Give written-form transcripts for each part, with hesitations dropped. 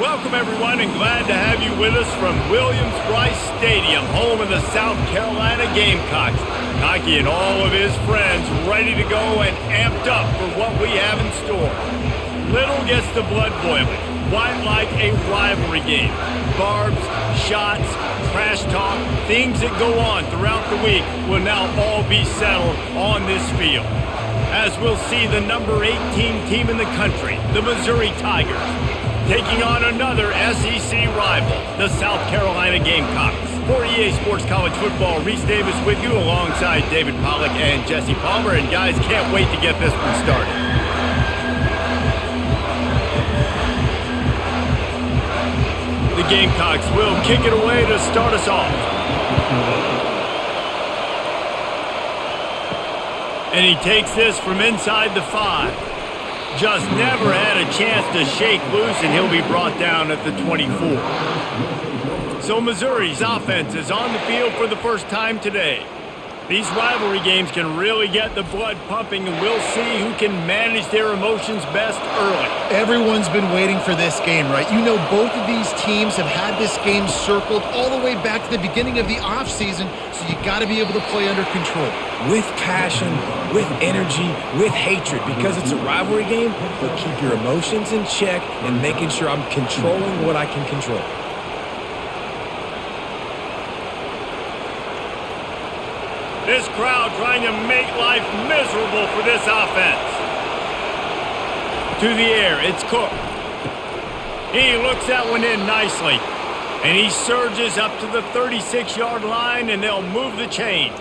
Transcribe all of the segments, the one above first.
Welcome, everyone, and glad to have you with us from Williams-Brice Stadium, home of the South Carolina Gamecocks. Cocky and all of his friends ready to go and amped up for what we have in store. Little gets the blood boiling, quite like a rivalry game. Barbs, shots, trash talk, things that go on throughout the week will now all be settled on this field. As we'll see the number 18 team in the country, the Missouri Tigers, taking on another SEC rival, the South Carolina Gamecocks. For EA Sports College Football, Reese Davis with you alongside David Pollack and Jesse Palmer. And guys, can't wait to get this one started. The Gamecocks will kick it away to start us off. And he takes this from inside the 5. Just never had a chance to shake loose, and he'll be brought down at the 24. So Missouri's offense is on the field for the first time today. These rivalry games can really get the blood pumping, and we'll see who can manage their emotions best early. Everyone's been waiting for this game, right? You know, both of these teams have had this game circled all the way back to the beginning of the offseason, so you got to be able to play under control. With passion, with energy, with hatred, because it's a rivalry game, but keep your emotions in check and making sure I'm controlling what I can control. This crowd trying to make life miserable for this offense. To the air, it's Cook. He looks that one in nicely. And he surges up to the 36-yard line, and they'll move the chains.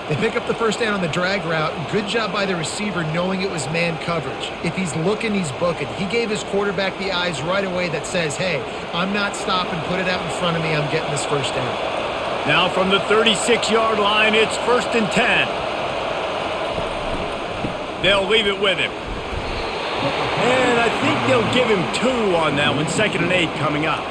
They pick up the first down on the drag route. Good job by the receiver knowing it was man coverage. If he's looking, he's booking. He gave his quarterback the eyes right away that says, hey, I'm not stopping, put it out in front of me, I'm getting this first down. Now from the 36-yard line, it's 1st and 10. They'll leave it with him. And I think they'll give him 2 on that one, 2nd and 8 coming up.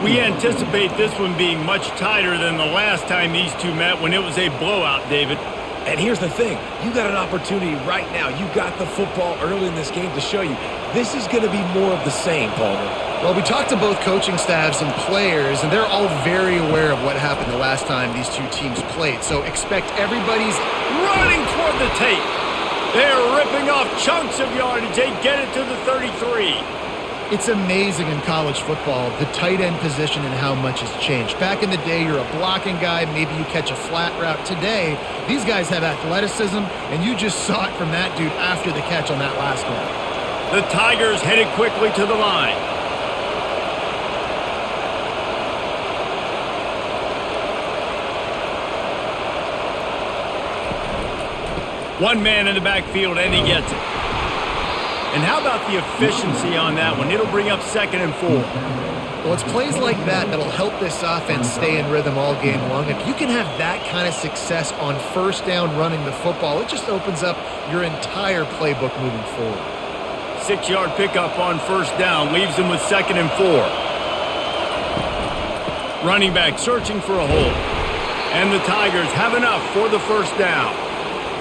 We anticipate this one being much tighter than the last time these two met when it was a blowout, David. And here's the thing. You got an opportunity right now. You got the football early in this game to show you. This is going to be more of the same, Palmer. Well, we talked to both coaching staffs and players, and they're all very aware of what happened the last time these two teams played. So expect everybody's running toward the tape. They're ripping off chunks of yardage. They get it to the 33. It's amazing in college football, the tight end position and how much has changed. Back in the day, you're a blocking guy, maybe you catch a flat route. Today, these guys have athleticism, and you just saw it from that dude after the catch on that last one. The Tigers headed quickly to the line. One man in the backfield, and he gets it. And how about the efficiency on that one? It'll bring up 2nd and 4. Well, it's plays like that that'll help this offense stay in rhythm all game long. If you can have that kind of success on first down running the football, it just opens up your entire playbook moving forward. 6-yard pickup on first down leaves them with 2nd and 4. Running back searching for a hole. And the Tigers have enough for the first down.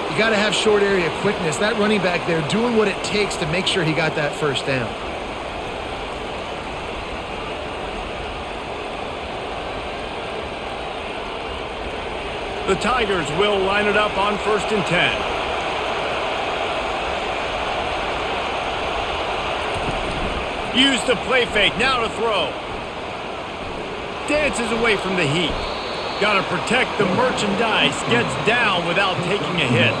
You got to have short area quickness. That running back there doing what it takes to make sure he got that first down. The Tigers will line it up on 1st and 10. Use the play fake, now to throw. Dances away from the heat. Got to protect the merchandise. Gets down without taking a hit.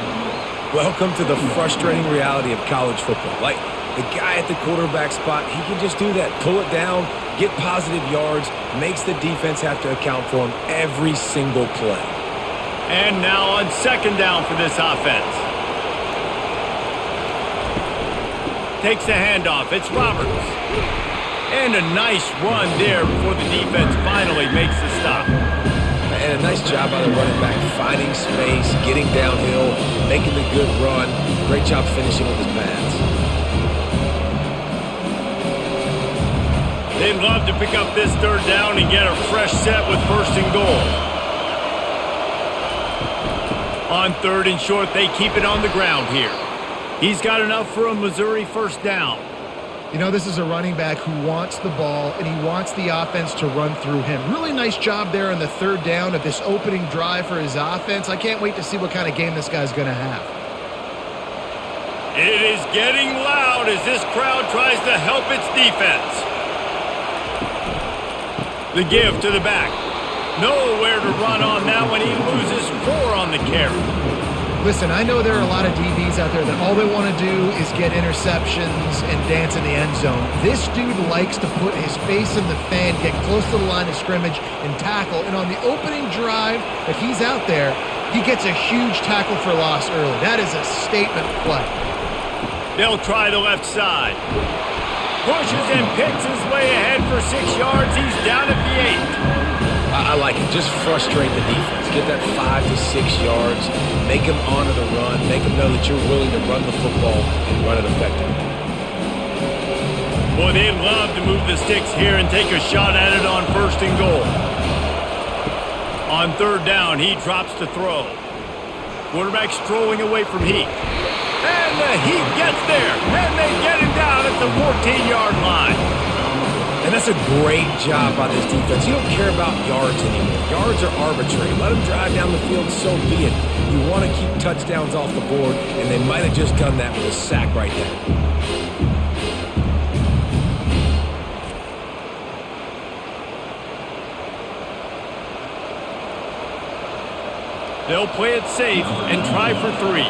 Welcome to the frustrating reality of college football. Like, the guy at the quarterback spot, he can just do that. Pull it down, get positive yards, makes the defense have to account for him every single play. And now on 2nd down for this offense. Takes the handoff. It's Roberts. And a nice run there before the defense finally makes the stop. And a nice job by the running back, finding space, getting downhill, making the good run. Great job finishing with his pads. They'd love to pick up this 3rd down and get a fresh set with 1st and goal. On 3rd and short, they keep it on the ground here. He's got enough for a Missouri first down. You know, this is a running back who wants the ball, and he wants the offense to run through him. Really nice job there on the third down of this opening drive for his offense. I can't wait to see what kind of game this guy's going to have. It is getting loud as this crowd tries to help its defense. The give to the back. Nowhere to run on that one. He loses 4 on the carry. Listen, I know there are a lot of DBs out there that all they want to do is get interceptions and dance in the end zone. This dude likes to put his face in the fan, get close to the line of scrimmage, and tackle. And on the opening drive that he's out there, he gets a huge tackle for loss early. That is a statement play. They'll try the left side. Pushes and picks his way ahead for 6 yards. He's down at the 8. I like it. Just frustrate the defense. Get that 5 to 6 yards. Make them honor the run. Make them know that you're willing to run the football and run it effectively. Boy, they love to move the sticks here and take a shot at it on 1st and goal. On 3rd down, he drops to throw. Quarterback strolling away from Heat. And the Heat gets there. And they get him down at the 14-yard line. And that's a great job by this defense. You don't care about yards anymore. Yards are arbitrary. Let them drive down the field, so be it. You want to keep touchdowns off the board, and they might have just done that with a sack right there. They'll play it safe and try for 3.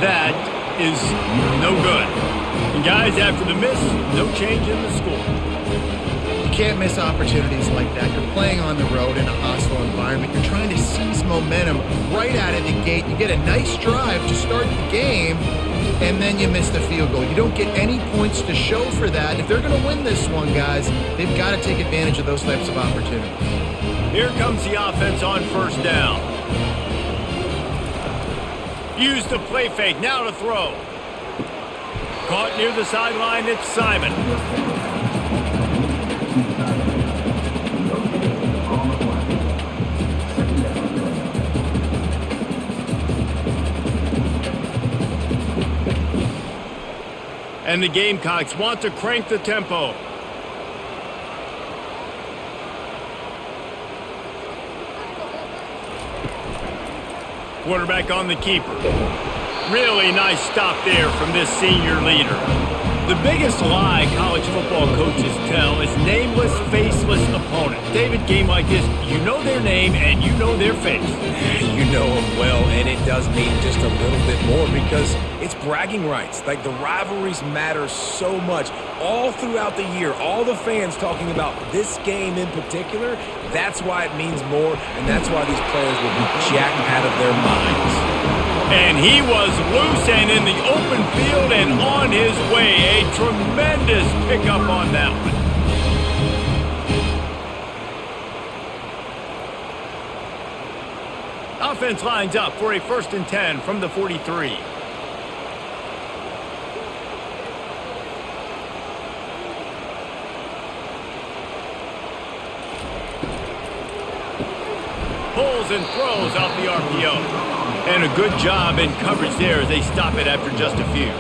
That is no good. And guys, after the miss, no change in the score. You can't miss opportunities like that. You're playing on the road in a hostile environment. You're trying to seize momentum right out of the gate. You get a nice drive to start the game, and then you miss the field goal. You don't get any points to show for that. If they're going to win this one, guys, they've got to take advantage of those types of opportunities. Here comes the offense on 1st down. Use the play fake, now to throw. Caught near the sideline, it's Simon. And the Gamecocks want to crank the tempo. Quarterback on the keeper. Really nice stop there from this senior leader. The biggest lie college football coaches tell is nameless, faceless opponent. David, game like this, you know their name and you know their face. You know them well, and it does mean just a little bit more because it's bragging rights. Like, the rivalries matter so much all throughout the year. All the fans talking about this game in particular, that's why it means more, and that's why these players will be jacked out of their minds. And he was loose and in the open field and on his way. A tremendous pickup on that one. Offense lines up for a 1st and 10 from the 43. Pulls and throws off the RPO. And a good job in coverage there as they stop it after just a few.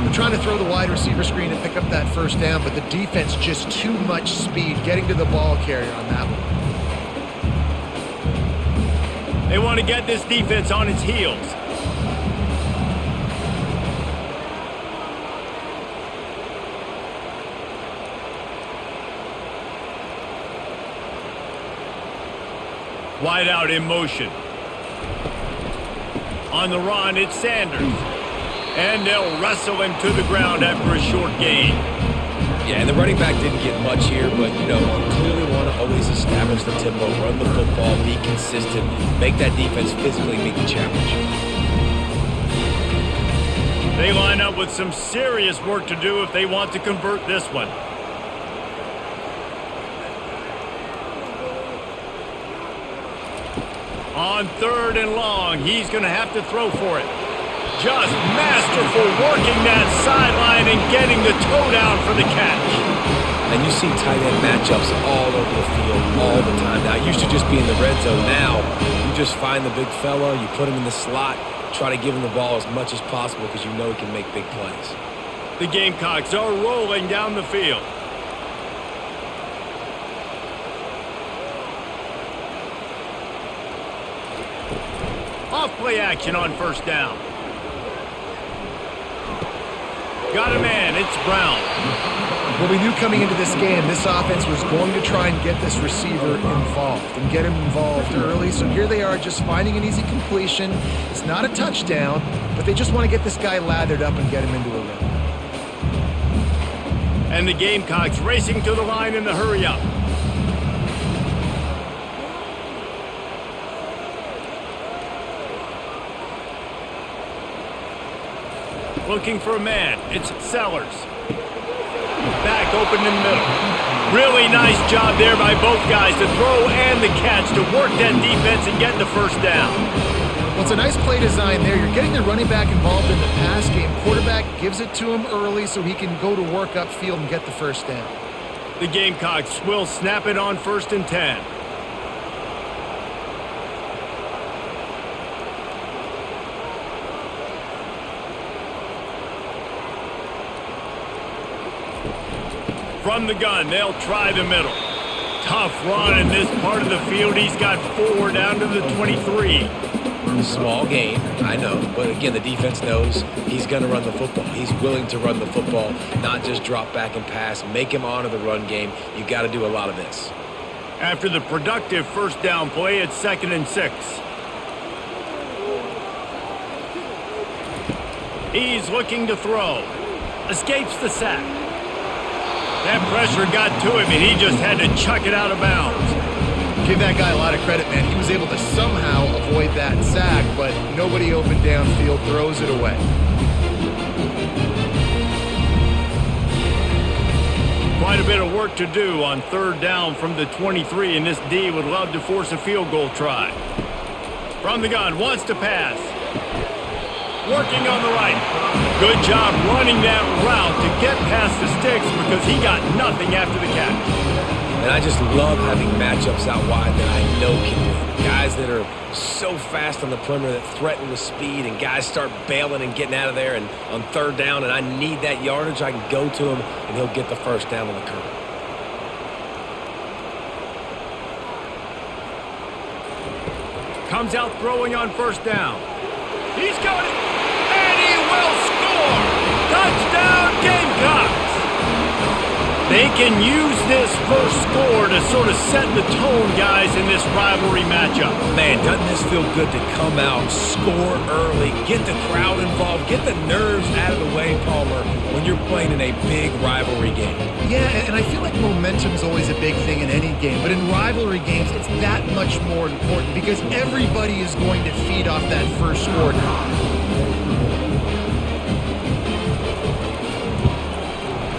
They're trying to throw the wide receiver screen and pick up that 1st down, but the defense just too much speed getting to the ball carrier on that one. They want to get this defense on its heels. Wide out in motion. On the run, it's Sanders. And they'll wrestle him to the ground after a short gain. Yeah, and the running back didn't get much here, but, you clearly want to always establish the tempo, run the football, be consistent, make that defense physically meet the challenge. They line up with some serious work to do if they want to convert this one. On 3rd and long, he's going to have to throw for it. Just masterful working that sideline and getting the toe down for the catch. And you see tight end matchups all over the field all the time. Now, it used to just be in the red zone. Now, you You just find the big fella, you put him in the slot, try to give him the ball as much as possible because you know he can make big plays. The Gamecocks are rolling down the field. Off play action on first down. Got a man, it's Brown. Well, we knew coming into this game, this offense was going to try and get this receiver involved and get him involved early. So here they are just finding an easy completion. It's not a touchdown, but they just want to get this guy lathered up and get him into a rhythm. And the Gamecocks racing to the line in the hurry up. Looking for a man. It's Sellers. Back open in the middle. Really nice job there by both guys to throw and the catch to work that defense and get the first down. Well, it's a nice play design there. You're getting the running back involved in the pass game. Quarterback gives it to him early so he can go to work upfield and get the first down. The Gamecocks will snap it on 1st and 10. From the gun, they'll try the middle. Tough run in this part of the field. He's got 4 down to the 23. Small gain, I know, but again, the defense knows he's going to run the football. He's willing to run the football, not just drop back and pass, make him honor the run game. You got to do a lot of this. After the productive first down play, it's 2nd and 6. He's looking to throw. Escapes the sack. That pressure got to him, and he just had to chuck it out of bounds. Give that guy a lot of credit, man. He was able to somehow avoid that sack, but nobody open downfield, throws it away. Quite a bit of work to do on 3rd down from the 23, and this D would love to force a field goal try. From the gun, wants to pass. Working on the right. Good job running that route to get past the sticks because he got nothing after the catch. And I just love having matchups out wide that I know can win. Guys that are so fast on the perimeter that threaten with speed, and guys start bailing and getting out of there, and on 3rd down, and I need that yardage, I can go to him, and he'll get the first down on the curve. Comes out throwing on 1st down. He's got it, and he will score! Touchdown, Gamecocks! They can use this first score to sort of set the tone, guys, in this rivalry matchup. Man, doesn't this feel good to come out, score early, get the crowd involved, get the nerves out of the way, Palmer, when you're playing in a big rivalry game? Yeah, and I feel like momentum's always a big thing in any game, but in rivalry games, it's that much more important because everybody is going to feed off that first score now.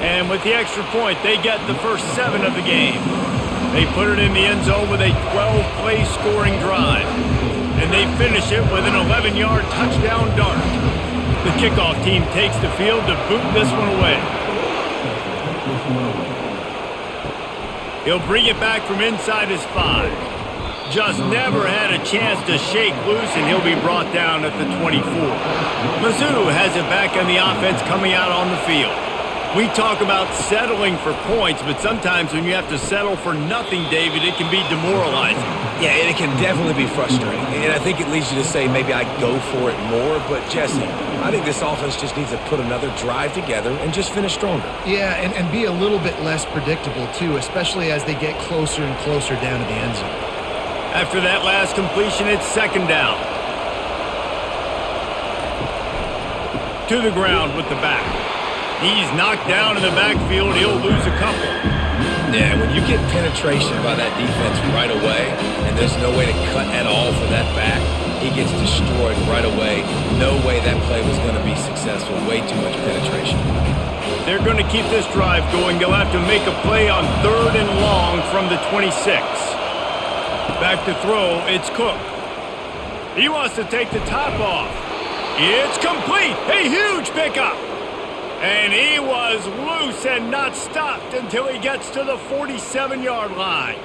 And with the extra point, they get the first 7 of the game. They put it in the end zone with a 12-play scoring drive. And they finish it with an 11-yard touchdown dart. The kickoff team takes the field to boot this one away. He'll bring it back from inside his 5. Just never had a chance to shake loose, and he'll be brought down at the 24. Mizzou has it back on the offense coming out on the field. We talk about settling for points, but sometimes when you have to settle for nothing, David, it can be demoralizing. Yeah, and it can definitely be frustrating. And I think it leads you to say maybe I go for it more. But, Jesse, I think this offense just needs to put another drive together and just finish stronger. Yeah, and be a little bit less predictable, too, especially as they get closer and closer down to the end zone. After that last completion, it's 2nd down. To the ground with the back. He's knocked down in the backfield. He'll lose a couple. Yeah, when you get penetration by that defense right away, and there's no way to cut at all for that back, he gets destroyed right away. No way that play was going to be successful. Way too much penetration. They're going to keep this drive going. They'll have to make a play on 3rd and long from the 26. Back to throw, it's Cook. He wants to take the top off. It's complete. A huge pickup. And he was loose and not stopped until he gets to the 47-yard line.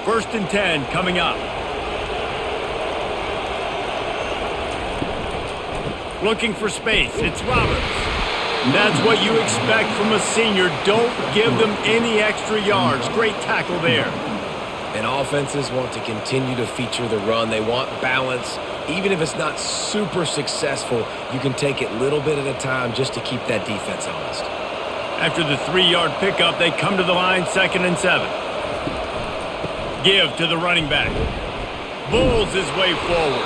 First and 10 coming up. Looking for space. It's Roberts. That's what you expect from a senior. Don't give them any extra yards. Great tackle there. And offenses want to continue to feature the run. They want balance. Even if it's not super successful, you can take it little bit at a time just to keep that defense honest. After the 3-yard pickup, they come to the line, 2nd and 7. Give to the running back. Bulls his way forward.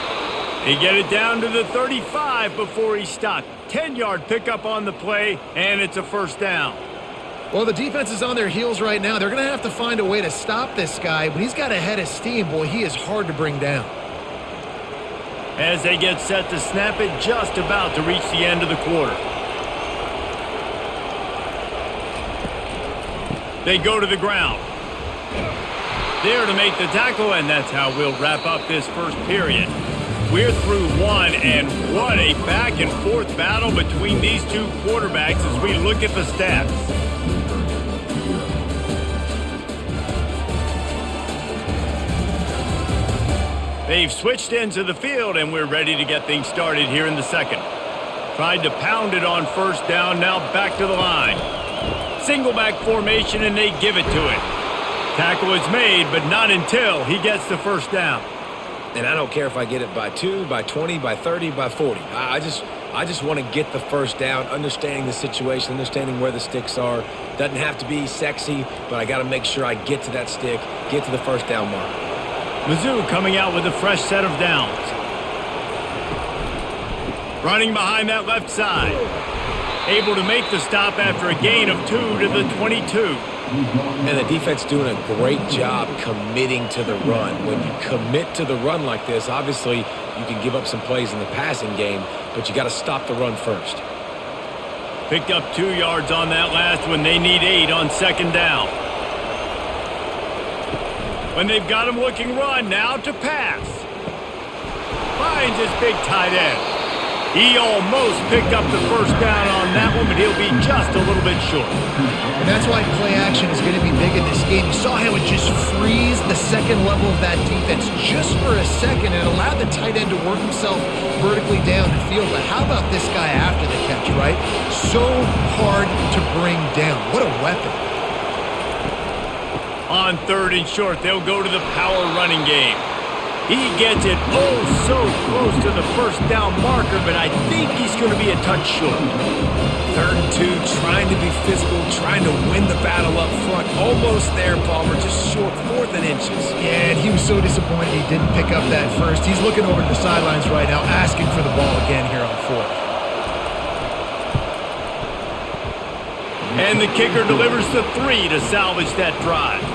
He get it down to the 35 before he stopped. 10-yard pickup on the play, and it's a first down. Well, the defense is on their heels right now. They're going to have to find a way to stop this guy. When he's got a head of steam, boy, he is hard to bring down. As they get set to snap it, just about to reach the end of the quarter. They go to the ground. There to make the tackle, and that's how we'll wrap up this first period. We're through one, and what a back-and-forth battle between these two quarterbacks as we look at the stats. They've switched into the field, and we're ready to get things started here in the second. Tried to pound it on first down, now back to the line. Single back formation, and they give it to it. Tackle is made, but not until he gets the first down. And I don't care if I get it by 2, by 20, by 30, by 40. I just want to get the first down, understanding the situation, understanding where the sticks are. Doesn't have to be sexy, but I got to make sure I get to that stick, get to the first down mark. Mizzou coming out with a fresh set of downs. Running behind that left side. Able to make the stop after a gain of 2 to the 22. And the defense doing a great job committing to the run. When you commit to the run like this, obviously you can give up some plays in the passing game, but you got to stop the run first. Picked up 2 yards on that last one. They need 8 on second down. When they've got him looking run, now to pass. Finds his big tight end. He almost picked up the first down on that one, but he'll be just a little bit short. And that's why play action is going to be big in this game. You saw how it just frees the second level of that defense just for a second and allowed the tight end to work himself vertically down the field. But how about this guy after the catch, right? So hard to bring down. What a weapon. On 3rd and short, they'll go to the power running game. He gets it so close to the first down marker, but I think he's going to be a touch short. 3rd and 2, trying to be physical, trying to win the battle up front. Almost there, Palmer, just short, 4th and inches. Yeah, and he was so disappointed he didn't pick up that first. He's looking over to the sidelines right now, asking for the ball again here on 4th. And the kicker delivers the 3 to salvage that drive.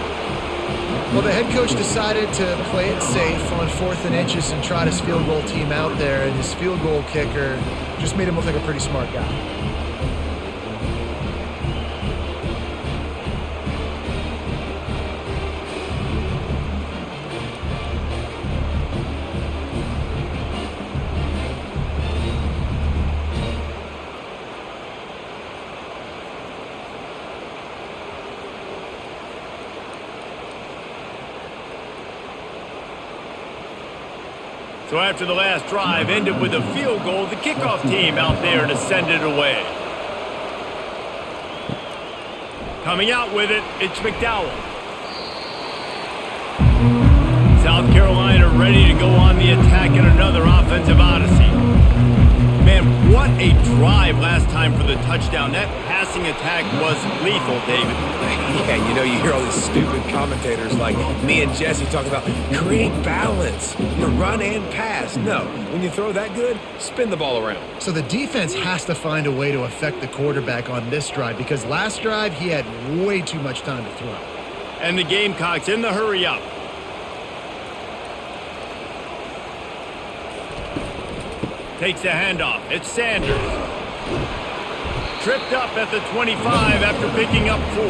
Well, the head coach decided to play it safe on 4th and inches and trot his field goal team out there, and his field goal kicker just made him look like a pretty smart guy. So after the last drive ended with a field goal, the kickoff team out there to send it away. Coming out with it, it's McDowell. South Carolina ready to go on the attack in another offensive odyssey. Man, what a drive last time for the touchdown. That passing attack was lethal, David. Yeah, you know, you hear all these stupid commentators like me and Jesse talk about create balance, run and pass. No, when you throw that good, spin the ball around. So the defense has to find a way to affect the quarterback on this drive because last drive he had way too much time to throw. And the Gamecocks in the hurry up. Takes the handoff. It's Sanders. Tripped up at the 25 after picking up 4.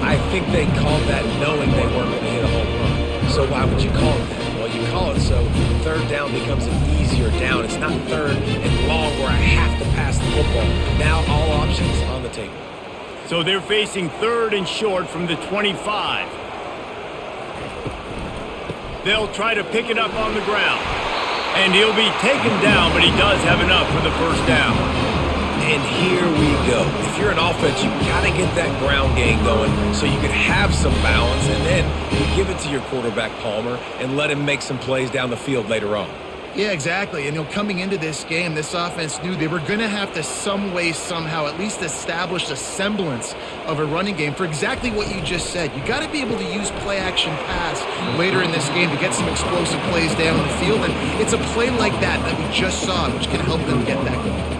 I think they called that knowing they weren't going to hit a home run. So why would you call it that? Well, you call it so 3rd down becomes an easier down. It's not 3rd and long where I have to pass the football. Now all options on the table. So they're facing 3rd and short from the 25. They'll try to pick it up on the ground. And he'll be taken down, but he does have enough for the first down. And here we go. If you're an offense, you've got to get that ground game going so you can have some balance, and then you give it to your quarterback, Palmer, and let him make some plays down the field later on. Yeah, exactly. And coming into this game, this offense knew they were going to have to some way, somehow, at least establish a semblance of a running game for exactly what you just said. You got to be able to use play-action pass later in this game to get some explosive plays down the field. And it's a play like that we just saw, which can help them get that going.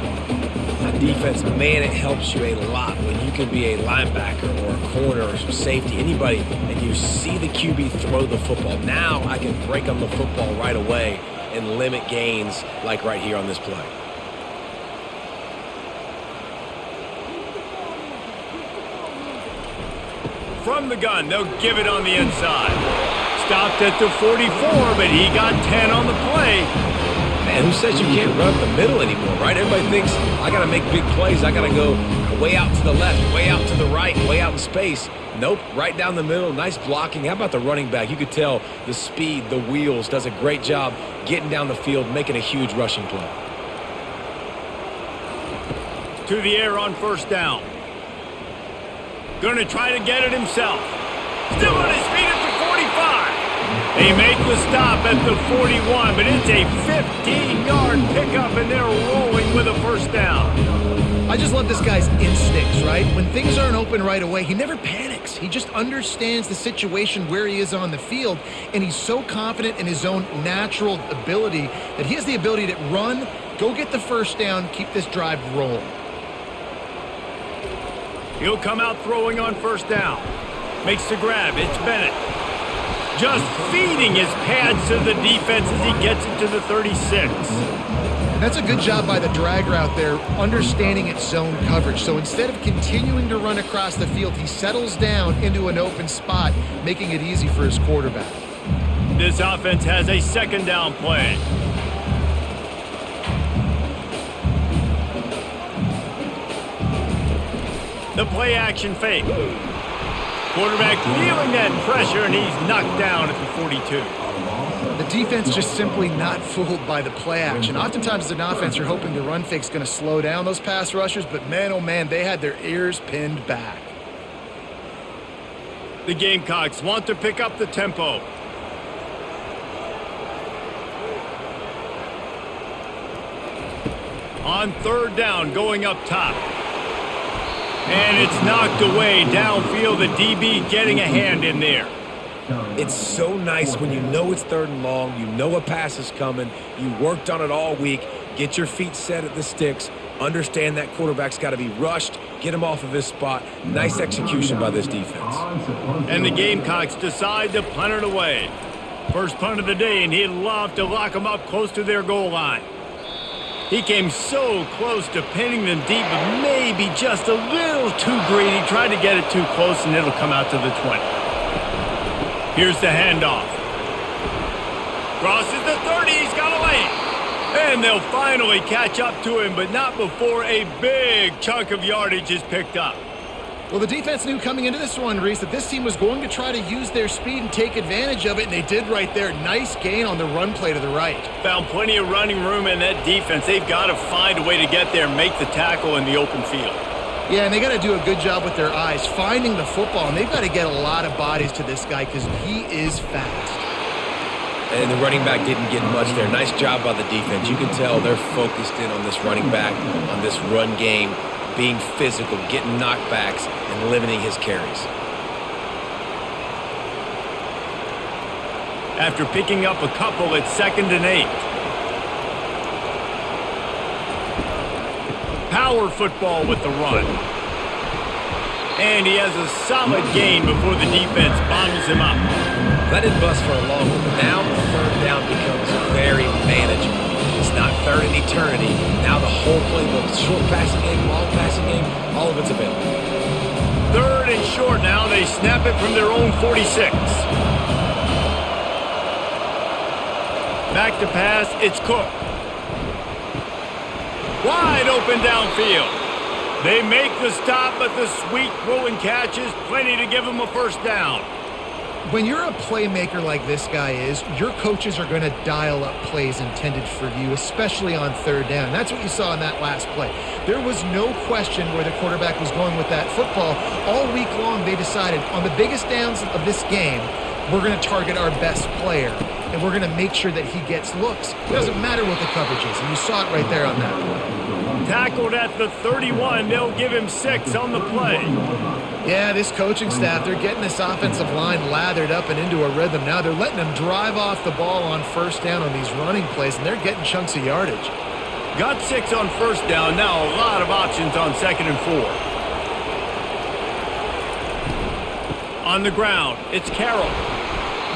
Defense, man, it helps you a lot when you can be a linebacker or a corner or some safety, anybody, and you see the QB throw the football. Now I can break on the football right away and limit gains like right here on this play. From the gun, they'll give it on the inside. Stopped at the 44, but he got 10 on the play. Man, who says you can't run up the middle anymore, right? Everybody thinks, I got to make big plays. I got to go way out to the left, way out to the right, way out in space. Nope, right down the middle. Nice blocking. How about the running back? You could tell the speed, the wheels, does a great job getting down the field, making a huge rushing play. To the air on first down. Going to try to get it himself. Still on his feet at the 45. They make the stop at the 41, but it's a 15-yard pickup, and they're rolling with a first down. I just love this guy's instincts, right? When things aren't open right away, he never panics. He just understands the situation where he is on the field, and he's so confident in his own natural ability that he has the ability to run, go get the first down, keep this drive rolling. He'll come out throwing on first down. Makes the grab. It's Bennett. Just feeding his pads to the defense as he gets it to the 36. That's a good job by the drag route there, understanding its zone coverage. So instead of continuing to run across the field, he settles down into an open spot, making it easy for his quarterback. This offense has a second down play. The play action fake. Quarterback feeling that pressure, and he's knocked down at the 42. The defense just simply not fooled by the play action. Oftentimes as an offense, you're hoping the run fake's going to slow down those pass rushers, but man, oh man, they had their ears pinned back. The Gamecocks want to pick up the tempo. On third down, going up top. And it's knocked away downfield. The DB getting a hand in there. It's so nice when you know it's third and long, you know a pass is coming, you worked on it all week, get your feet set at the sticks, understand that quarterback's got to be rushed, get him off of his spot. Nice execution by this defense. And the Gamecocks decide to punt it away. First punt of the day, and he'd love to lock them up close to their goal line. He came so close to pinning them deep, but maybe just a little too greedy. Tried to get it too close, and it'll come out to the 20. Here's the handoff. Crosses the 30. He's got a lane. And they'll finally catch up to him, but not before a big chunk of yardage is picked up. Well, the defense knew coming into this one, Reese, that this team was going to try to use their speed and take advantage of it, and they did right there. Nice gain on the run play to the right. Found plenty of running room in that defense. They've got to find a way to get there and make the tackle in the open field. Yeah, and they got to do a good job with their eyes, finding the football, and they've got to get a lot of bodies to this guy because he is fast. And the running back didn't get much there. Nice job by the defense. You can tell they're focused in on this running back, on this run game, being physical, getting knockbacks, and limiting his carries. After picking up a couple, it's 2nd and 8. Power football with the run. And he has a solid gain before the defense bottles him up. That didn't bust for a long one, but now third down becomes very manageable. It's not third in eternity. Now the whole playbook, short passing game, long passing game, all of it's available. Third and short now. They snap it from their own 46. Back to pass. It's Cook. Wide open downfield. They make the stop, but the sweet throw and catch is plenty to give them a first down. When you're a playmaker like this guy is, your coaches are going to dial up plays intended for you, especially on third down. That's what you saw in that last play. There was no question where the quarterback was going with that football. All week long, they decided on the biggest downs of this game, we're going to target our best player, and we're going to make sure that he gets looks. It doesn't matter what the coverage is, and you saw it right there on that play. Tackled at the 31. They'll give him 6 on the play. Yeah, this coaching staff, they're getting this offensive line lathered up and into a rhythm now. They're letting them drive off the ball on first down on these running plays, and they're getting chunks of yardage. Got 6 on first down. Now a lot of options on 2nd and 4. On the ground, it's Carroll.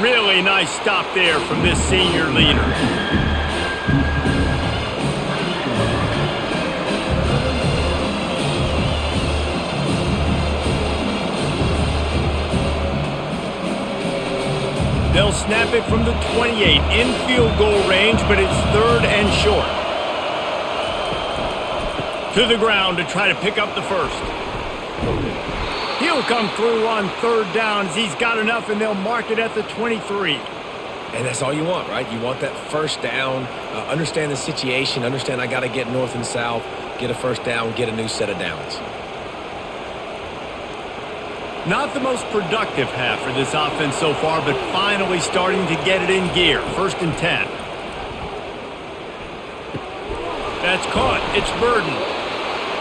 Really nice stop there from this senior leader. They'll snap it from the 28 in field goal range, but it's 3rd and short. To the ground to try to pick up the first. He'll come through on 3rd down as he's got enough, and they'll mark it at the 23. And that's all you want, right? You want that first down, understand the situation, understand I got to get north and south, get a first down, get a new set of downs. Not the most productive half for this offense so far, but finally starting to get it in gear. 1st and 10. That's caught. It's Burden.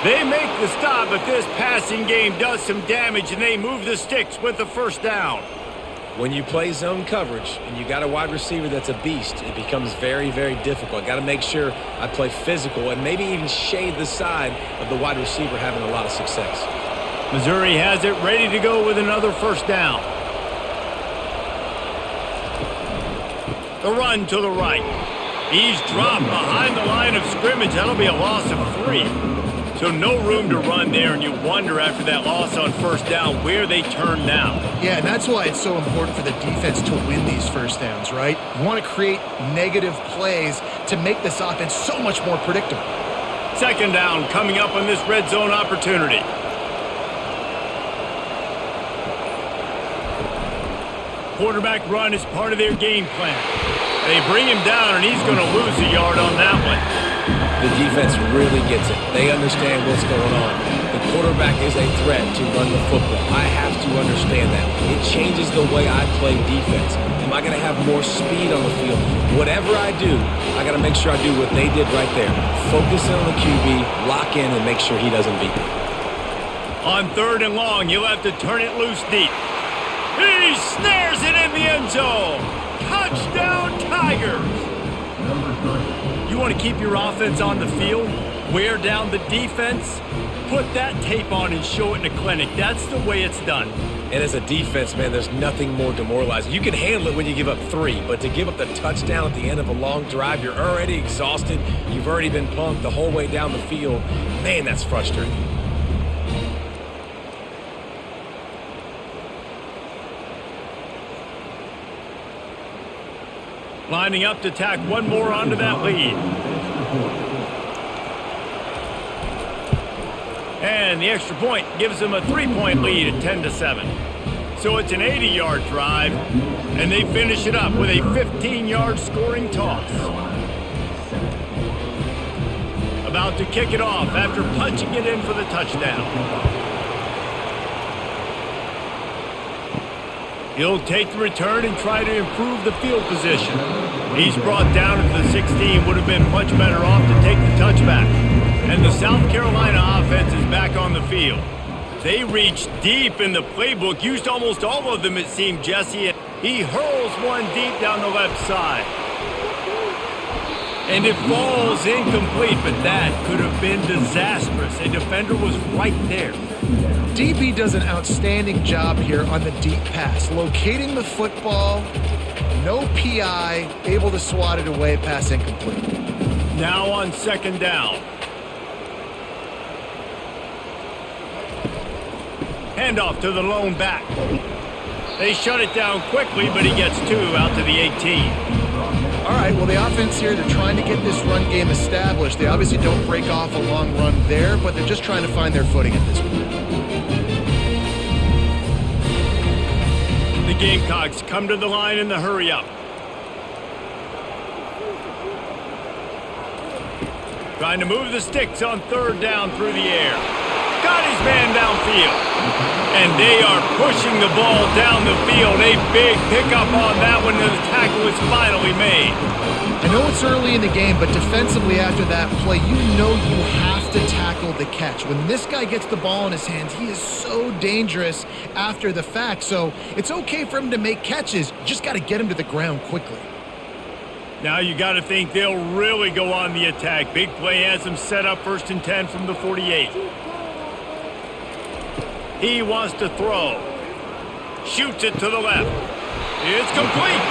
They make the stop, but this passing game does some damage, and they move the sticks with the first down. When you play zone coverage and you got a wide receiver that's a beast, it becomes very, very difficult. Got to make sure I play physical and maybe even shade the side of the wide receiver having a lot of success. Missouri has it ready to go with another first down. The run to the right. He's dropped behind the line of scrimmage. That'll be a loss of 3. So no room to run there, and you wonder after that loss on first down where they turn now. Yeah, and that's why it's so important for the defense to win these first downs, right? You want to create negative plays to make this offense so much more predictable. 2nd down coming up on this red zone opportunity. Quarterback run is part of their game plan. They bring him down, and he's going to lose a yard on that one. The defense really gets it. They understand what's going on. The quarterback is a threat to run the football. I have to understand that. It changes the way I play defense. Am I going to have more speed on the field? Whatever I do, I got to make sure I do what they did right there. Focus in on the QB, lock in, and make sure he doesn't beat me. On 3rd and long, you'll have to turn it loose deep. He snares it in the end zone. Touchdown, Tigers. You want to keep your offense on the field? Wear down the defense? Put that tape on and show it in a clinic. That's the way it's done. And as a defense, man, there's nothing more demoralizing. You can handle it when you give up 3, but to give up the touchdown at the end of a long drive, you're already exhausted. You've already been punked the whole way down the field. Man, that's frustrating. Lining up to tack one more onto that lead. And the extra point gives them a 3-point lead at 10-7. So it's an 80-yard drive, and they finish it up with a 15-yard scoring toss. About to kick it off after punching it in for the touchdown. He'll take the return and try to improve the field position. He's brought down at the 16. Would have been much better off to take the touchback. And the South Carolina offense is back on the field. They reached deep in the playbook, used almost all of them, it seemed, Jesse. He hurls one deep down the left side. And it falls incomplete, but that could have been disastrous. A defender was right there. DB does an outstanding job here on the deep pass, locating the football, no PI, able to swat it away, pass incomplete. Now on 2nd down. Handoff to the lone back. They shut it down quickly, but he gets 2 out to the 18. All right, well, the offense here, they're trying to get this run game established. They obviously don't break off a long run there, but they're just trying to find their footing at this point. The Gamecocks come to the line in the hurry-up. Trying to move the sticks on third down through the air. Got his man downfield. And they are pushing the ball down the field. A big pickup on that one, and the tackle is finally made. I know it's early in the game, but defensively after that play, you know you have to tackle the catch. When this guy gets the ball in his hands, he is so dangerous after the fact. So it's okay for him to make catches. You just got to get him to the ground quickly. Now you got to think they'll really go on the attack. Big play has them set up 1st and 10 from the 48. He wants to throw. Shoots it to the left. It's complete.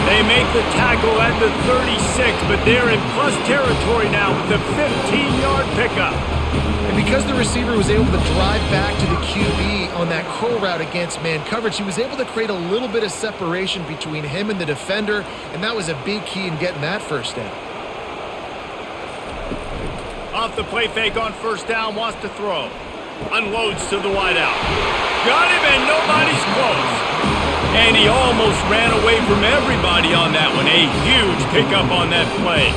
They make the tackle at the 36, but they're in plus territory now with a 15-yard pickup. And because the receiver was able to drive back to the QB on that curl route against man coverage, he was able to create a little bit of separation between him and the defender, and that was a big key in getting that first down. Off the play fake on first down, wants to throw. Unloads to the wideout. Got him, and nobody's close. And he almost ran away from everybody on that one. A huge pickup on that play.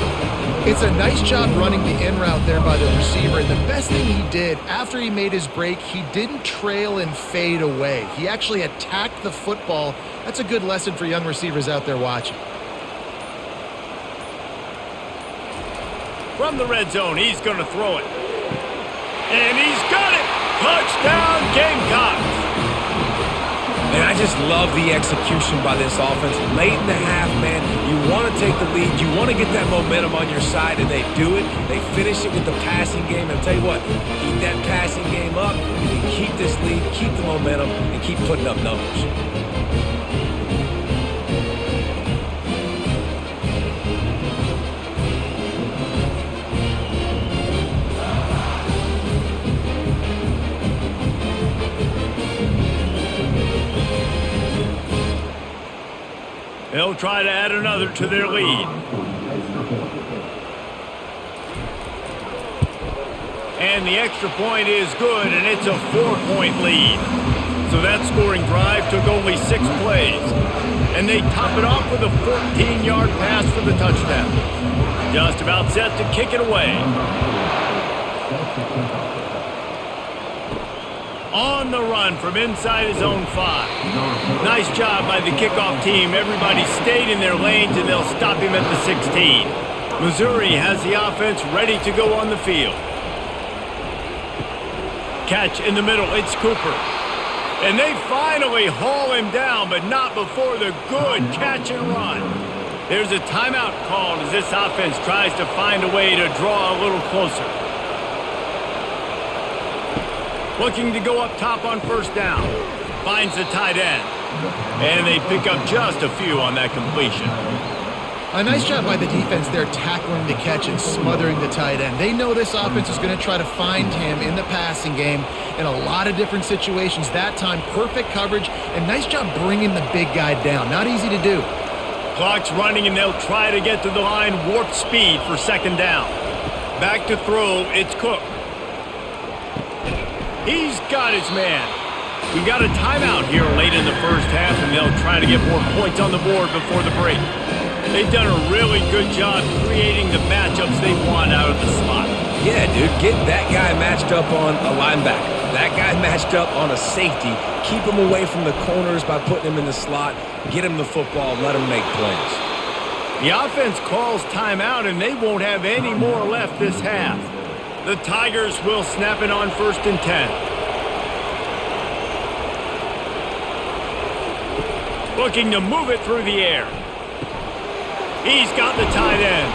It's a nice job running the in route there by the receiver. And the best thing he did after he made his break, he didn't trail and fade away. He actually attacked the football. That's a good lesson for young receivers out there watching. From the red zone, he's going to throw it. And he's got it! Touchdown, Gamecocks! And I just love the execution by this offense. Late in the half, man, you want to take the lead. You want to get that momentum on your side, and they do it. They finish it with the passing game. And I'll tell you what, keep that passing game up, and keep this lead, keep the momentum, and keep putting up numbers. They'll try to add another to their lead. And the extra point is good, and it's a 4-point lead. So that scoring drive took only 6 plays. And they top it off with a 14-yard pass for the touchdown. Just about set to kick it away. On the run from inside his own 5. Nice job by the kickoff team. Everybody stayed in their lanes, and they'll stop him at the 16. Missouri has the offense ready to go on the field. Catch in the middle. It's Cooper. And they finally haul him down, but not before the good catch and run. There's a timeout called as this offense tries to find a way to draw a little closer. Looking to go up top on first down. Finds the tight end. And they pick up just a few on that completion. A nice job by the defense there tackling the catch and smothering the tight end. They know this offense is going to try to find him in the passing game in a lot of different situations. That time, perfect coverage, and nice job bringing the big guy down. Not easy to do. Clock's running, and they'll try to get to the line warp speed for second down. Back to throw, it's Cook. He's got his man. We got a timeout here late in the first half, and they'll try to get more points on the board before the break. They've done a really good job creating the matchups they want out of the slot. Yeah, dude, get that guy matched up on a linebacker. That guy matched up on a safety. Keep him away from the corners by putting him in the slot. Get him the football, let him make plays. The offense calls timeout, and they won't have any more left this half. The Tigers will snap it on 1st and 10. Looking to move it through the air. He's got the tight end.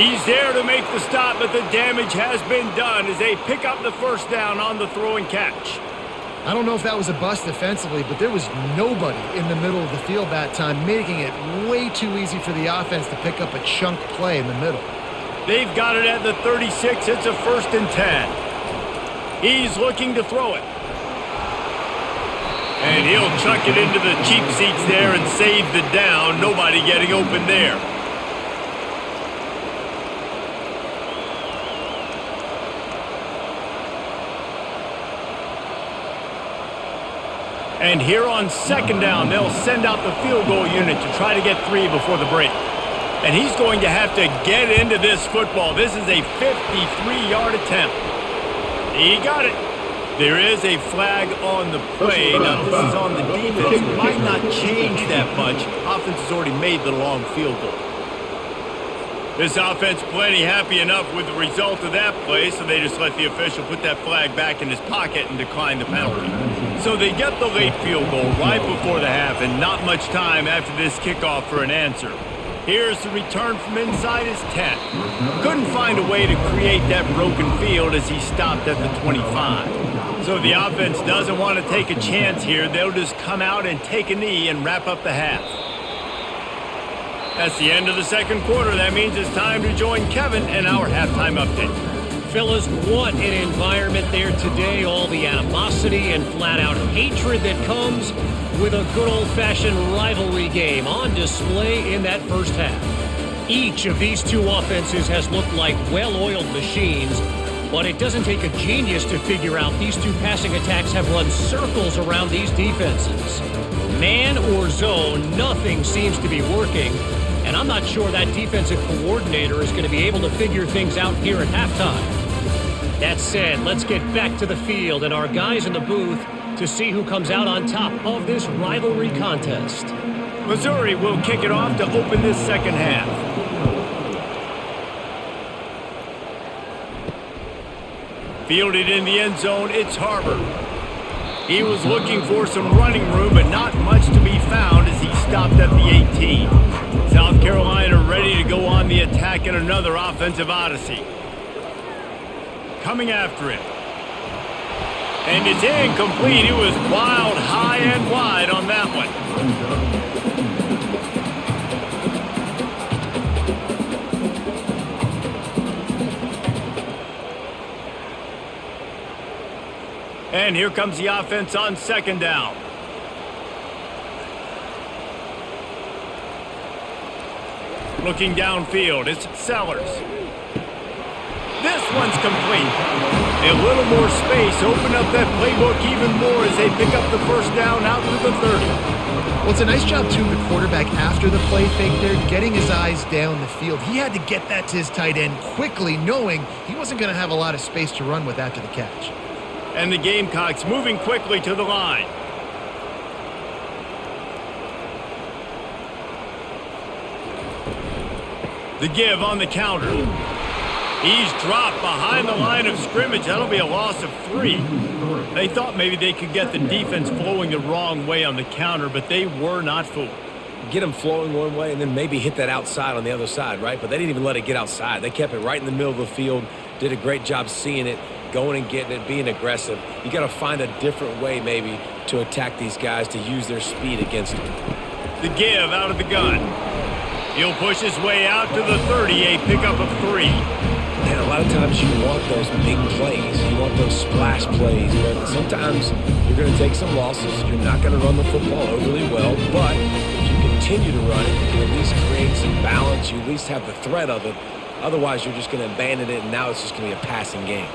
He's there to make the stop, but the damage has been done as they pick up the first down on the throw and catch. I don't know if that was a bust defensively, but there was nobody in the middle of the field that time, making it way too easy for the offense to pick up a chunk play in the middle. They've got it at the 36. It's a 1st and 10. He's looking to throw it. And he'll chuck it into the cheap seats there and save the down. Nobody getting open there. And here on second down, they'll send out the field goal unit to try to get 3 before the break. And he's going to have to get into this football. This is a 53-yard attempt. He got it. There is a flag on the play. Now, this is on the defense. Might not change that much. Offense has already made the long field goal. This offense plenty happy enough with the result of that play, so they just let the official put that flag back in his pocket and decline the penalty. So they get the late field goal right before the half, and not much time after this kickoff for an answer. Here's the return from inside his 10. Couldn't find a way to create that broken field as he stopped at the 25. So the offense doesn't want to take a chance here. They'll just come out and take a knee and wrap up the half. That's the end of the second quarter. That means it's time to join Kevin in our halftime update. Fellas, what an environment there today. All the animosity and flat-out hatred that comes with a good old-fashioned rivalry game on display in that first half. Each of these two offenses has looked like well-oiled machines, but it doesn't take a genius to figure out these two passing attacks have run circles around these defenses. Man or zone, nothing seems to be working, and I'm not sure that defensive coordinator is going to be able to figure things out here at halftime. That said, let's get back to the field and our guys in the booth to see who comes out on top of this rivalry contest. Missouri will kick it off to open this second half. Fielded in the end zone, it's Harbor. He was looking for some running room, but not much to be found as he stopped at the 18. South Carolina ready to go on the attack in another offensive odyssey. Coming after it. And it's incomplete. It was wild, high and wide on that one. And here comes the offense on second down. Looking downfield, it's Sellers. This one's complete. A little more space, open up that playbook even more as they pick up the first down out to the 30. Well, it's a nice job, too, the quarterback after the play fake there, getting his eyes down the field. He had to get that to his tight end quickly, knowing he wasn't going to have a lot of space to run with after the catch. And the Gamecocks moving quickly to the line. The give on the counter. He's dropped behind the line of scrimmage. That'll be a loss of 3. They thought maybe they could get the defense flowing the wrong way on the counter, but they were not fooled. Get them flowing one way and then maybe hit that outside on the other side, right? But they didn't even let it get outside. They kept it right in the middle of the field, did a great job seeing it, going and getting it, being aggressive. You got to find a different way maybe to attack these guys to use their speed against them. The give out of the gun. He'll push his way out to the 30, a pickup of 3. And a lot of times you want those big plays. You want those splash plays. But sometimes you're going to take some losses. You're not going to run the football overly well. But if you continue to run it, you can at least create some balance. You at least have the threat of it. Otherwise, you're just going to abandon it, and now it's just going to be a passing game.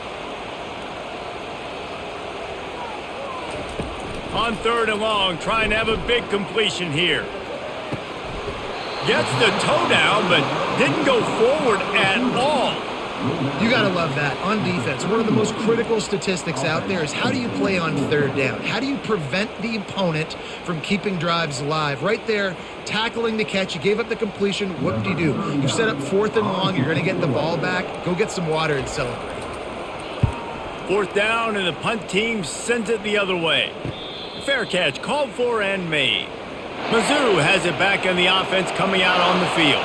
On third and long, trying to have a big completion here. Gets the toe down, but didn't go forward at all. You got to love that on defense. One of the most critical statistics out there is how do you play on third down? How do you prevent the opponent from keeping drives alive? Right there, tackling the catch. You gave up the completion. What do? You set up fourth and long. You're going to get the ball back. Go get some water and celebrate. Fourth down, and the punt team sends it the other way. Fair catch, called for and made. Mizzou has it back in the offense coming out on the field.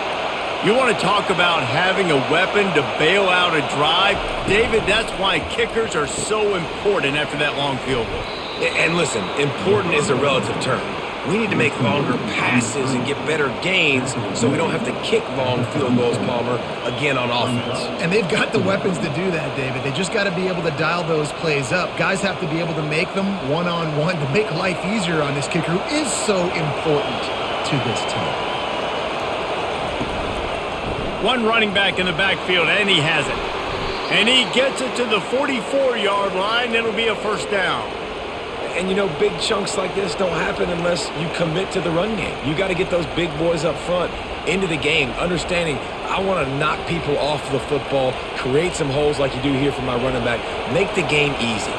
You want to talk about having a weapon to bail out a drive? David, that's why kickers are so important after that long field goal. And listen, important is a relative term. We need to make longer passes and get better gains so we don't have to kick long field goals, Palmer, again on offense. And they've got the weapons to do that, David. They just got to be able to dial those plays up. Guys have to be able to make them one-on-one to make life easier on this kicker who is so important to this team. One running back in the backfield, and he has it. And he gets it to the 44-yard line. It'll be a first down. And you know, big chunks like this don't happen unless you commit to the run game. You got to get those big boys up front into the game, understanding I want to knock people off the football, create some holes like you do here for my running back, make the game easy.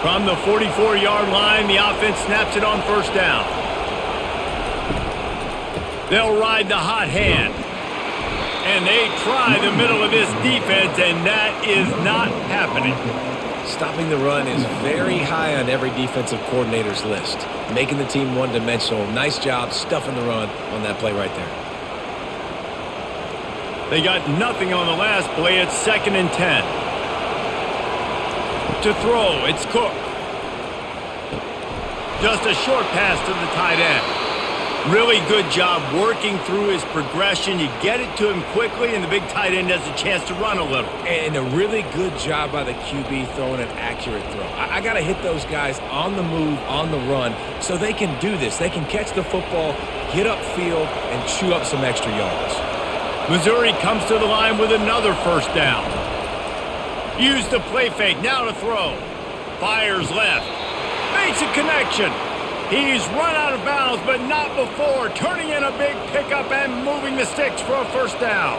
From the 44-yard line, the offense snaps it on first down. They'll ride the hot hand. And they try the middle of this defense, and that is not happening. Stopping the run is very high on every defensive coordinator's list. Making the team one-dimensional. Nice job stuffing the run on that play right there. They got nothing on the last play. It's 2nd and 10. To throw, it's Cook. Just a short pass to the tight end. Really good job working through his progression. You get it to him quickly, and the big tight end has a chance to run a little. And a really good job by the QB throwing an accurate throw. I got to hit those guys on the move, on the run, so they can do this. They can catch the football, get upfield, and chew up some extra yards. Missouri comes to the line with another first down. Use the play fake, now to throw. Fires left. Makes a connection. He's run out of bounds, but not before turning in a big pickup and moving the sticks for a first down.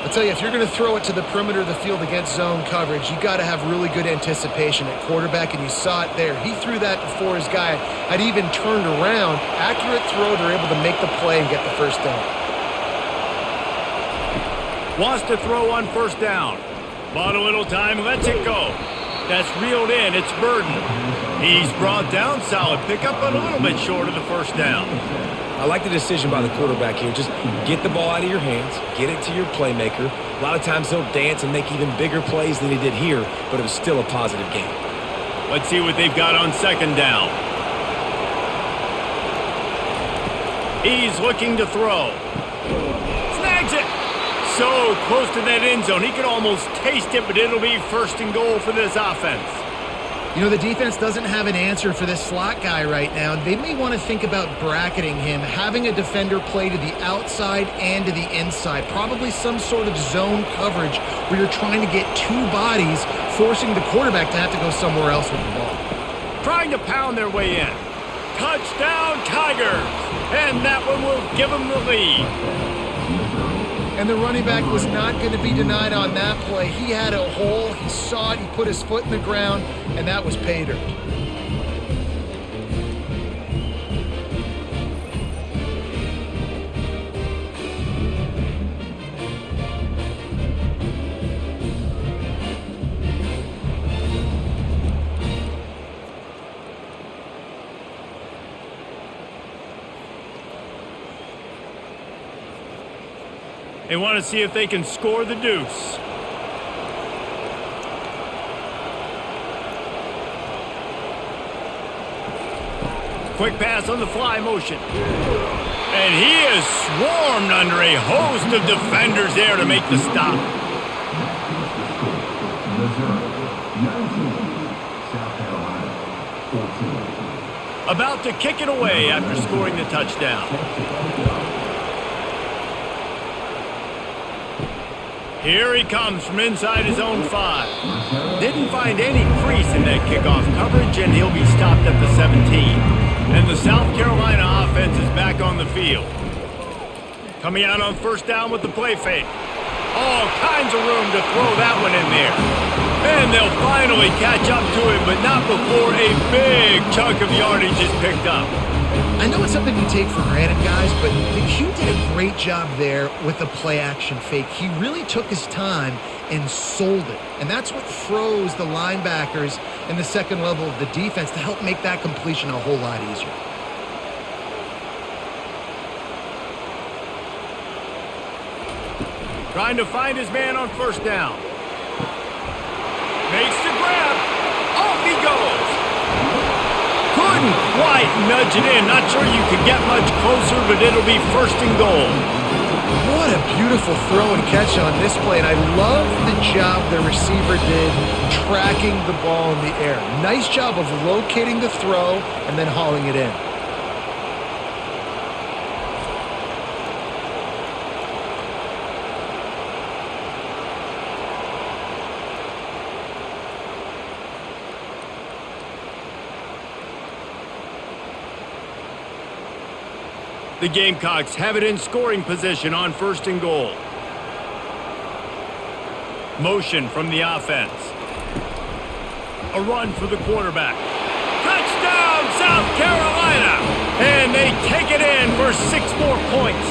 I'll tell you, if you're going to throw it to the perimeter of the field against zone coverage, you got to have really good anticipation at quarterback, and you saw it there. He threw that before his guy had even turned around. Accurate throw, they're able to make the play and get the first down. Wants to throw on first down. Bought a little time, lets it go. That's reeled in, it's Burden. He's brought down, solid pickup, but a little bit short of the first down. I like the decision by the quarterback here. Just get the ball out of your hands, get it to your playmaker. A lot of times he'll dance and make even bigger plays than he did here, but it was still a positive game. Let's see what they've got on second down. He's looking to throw. Snags it! So close to that end zone. He could almost taste it, but it'll be 1st and goal for this offense. You know, the defense doesn't have an answer for this slot guy right now. They may want to think about bracketing him, having a defender play to the outside and to the inside. Probably some sort of zone coverage where you're trying to get two bodies, forcing the quarterback to have to go somewhere else with the ball. Trying to pound their way in. Touchdown, Tigers! And that one will give them the lead. And the running back was not going to be denied on that play. He had a hole, he saw it, he put his foot in the ground, and that was pay dirt. They want to see if they can score the deuce. Quick pass on the fly motion. And he is swarmed under a host of defenders there to make the stop. About to kick it away after scoring the touchdown. Here he comes from inside his own 5. Didn't find any crease in that kickoff coverage, and he'll be stopped at the 17. And the South Carolina offense is back on the field. Coming out on first down with the play fake. All kinds of room to throw that one in there. And they'll finally catch up to him, but not before a big chunk of yardage is picked up. I know it's something you take for granted, guys, but Q did a great job there with the play-action fake. He really took his time and sold it. And that's what froze the linebackers in the second level of the defense to help make that completion a whole lot easier. Trying to find his man on first down. Makes the grab. Off he goes. Couldn't quite nudge it in. Not sure you could get much closer, but it'll be 1st and goal. What a beautiful throw and catch on this play. And I love the job the receiver did tracking the ball in the air. Nice job of locating the throw and then hauling it in. The Gamecocks have it in scoring position on 1st and goal. Motion from the offense. A run for the quarterback. Touchdown, South Carolina! And they take it in for 6 more points.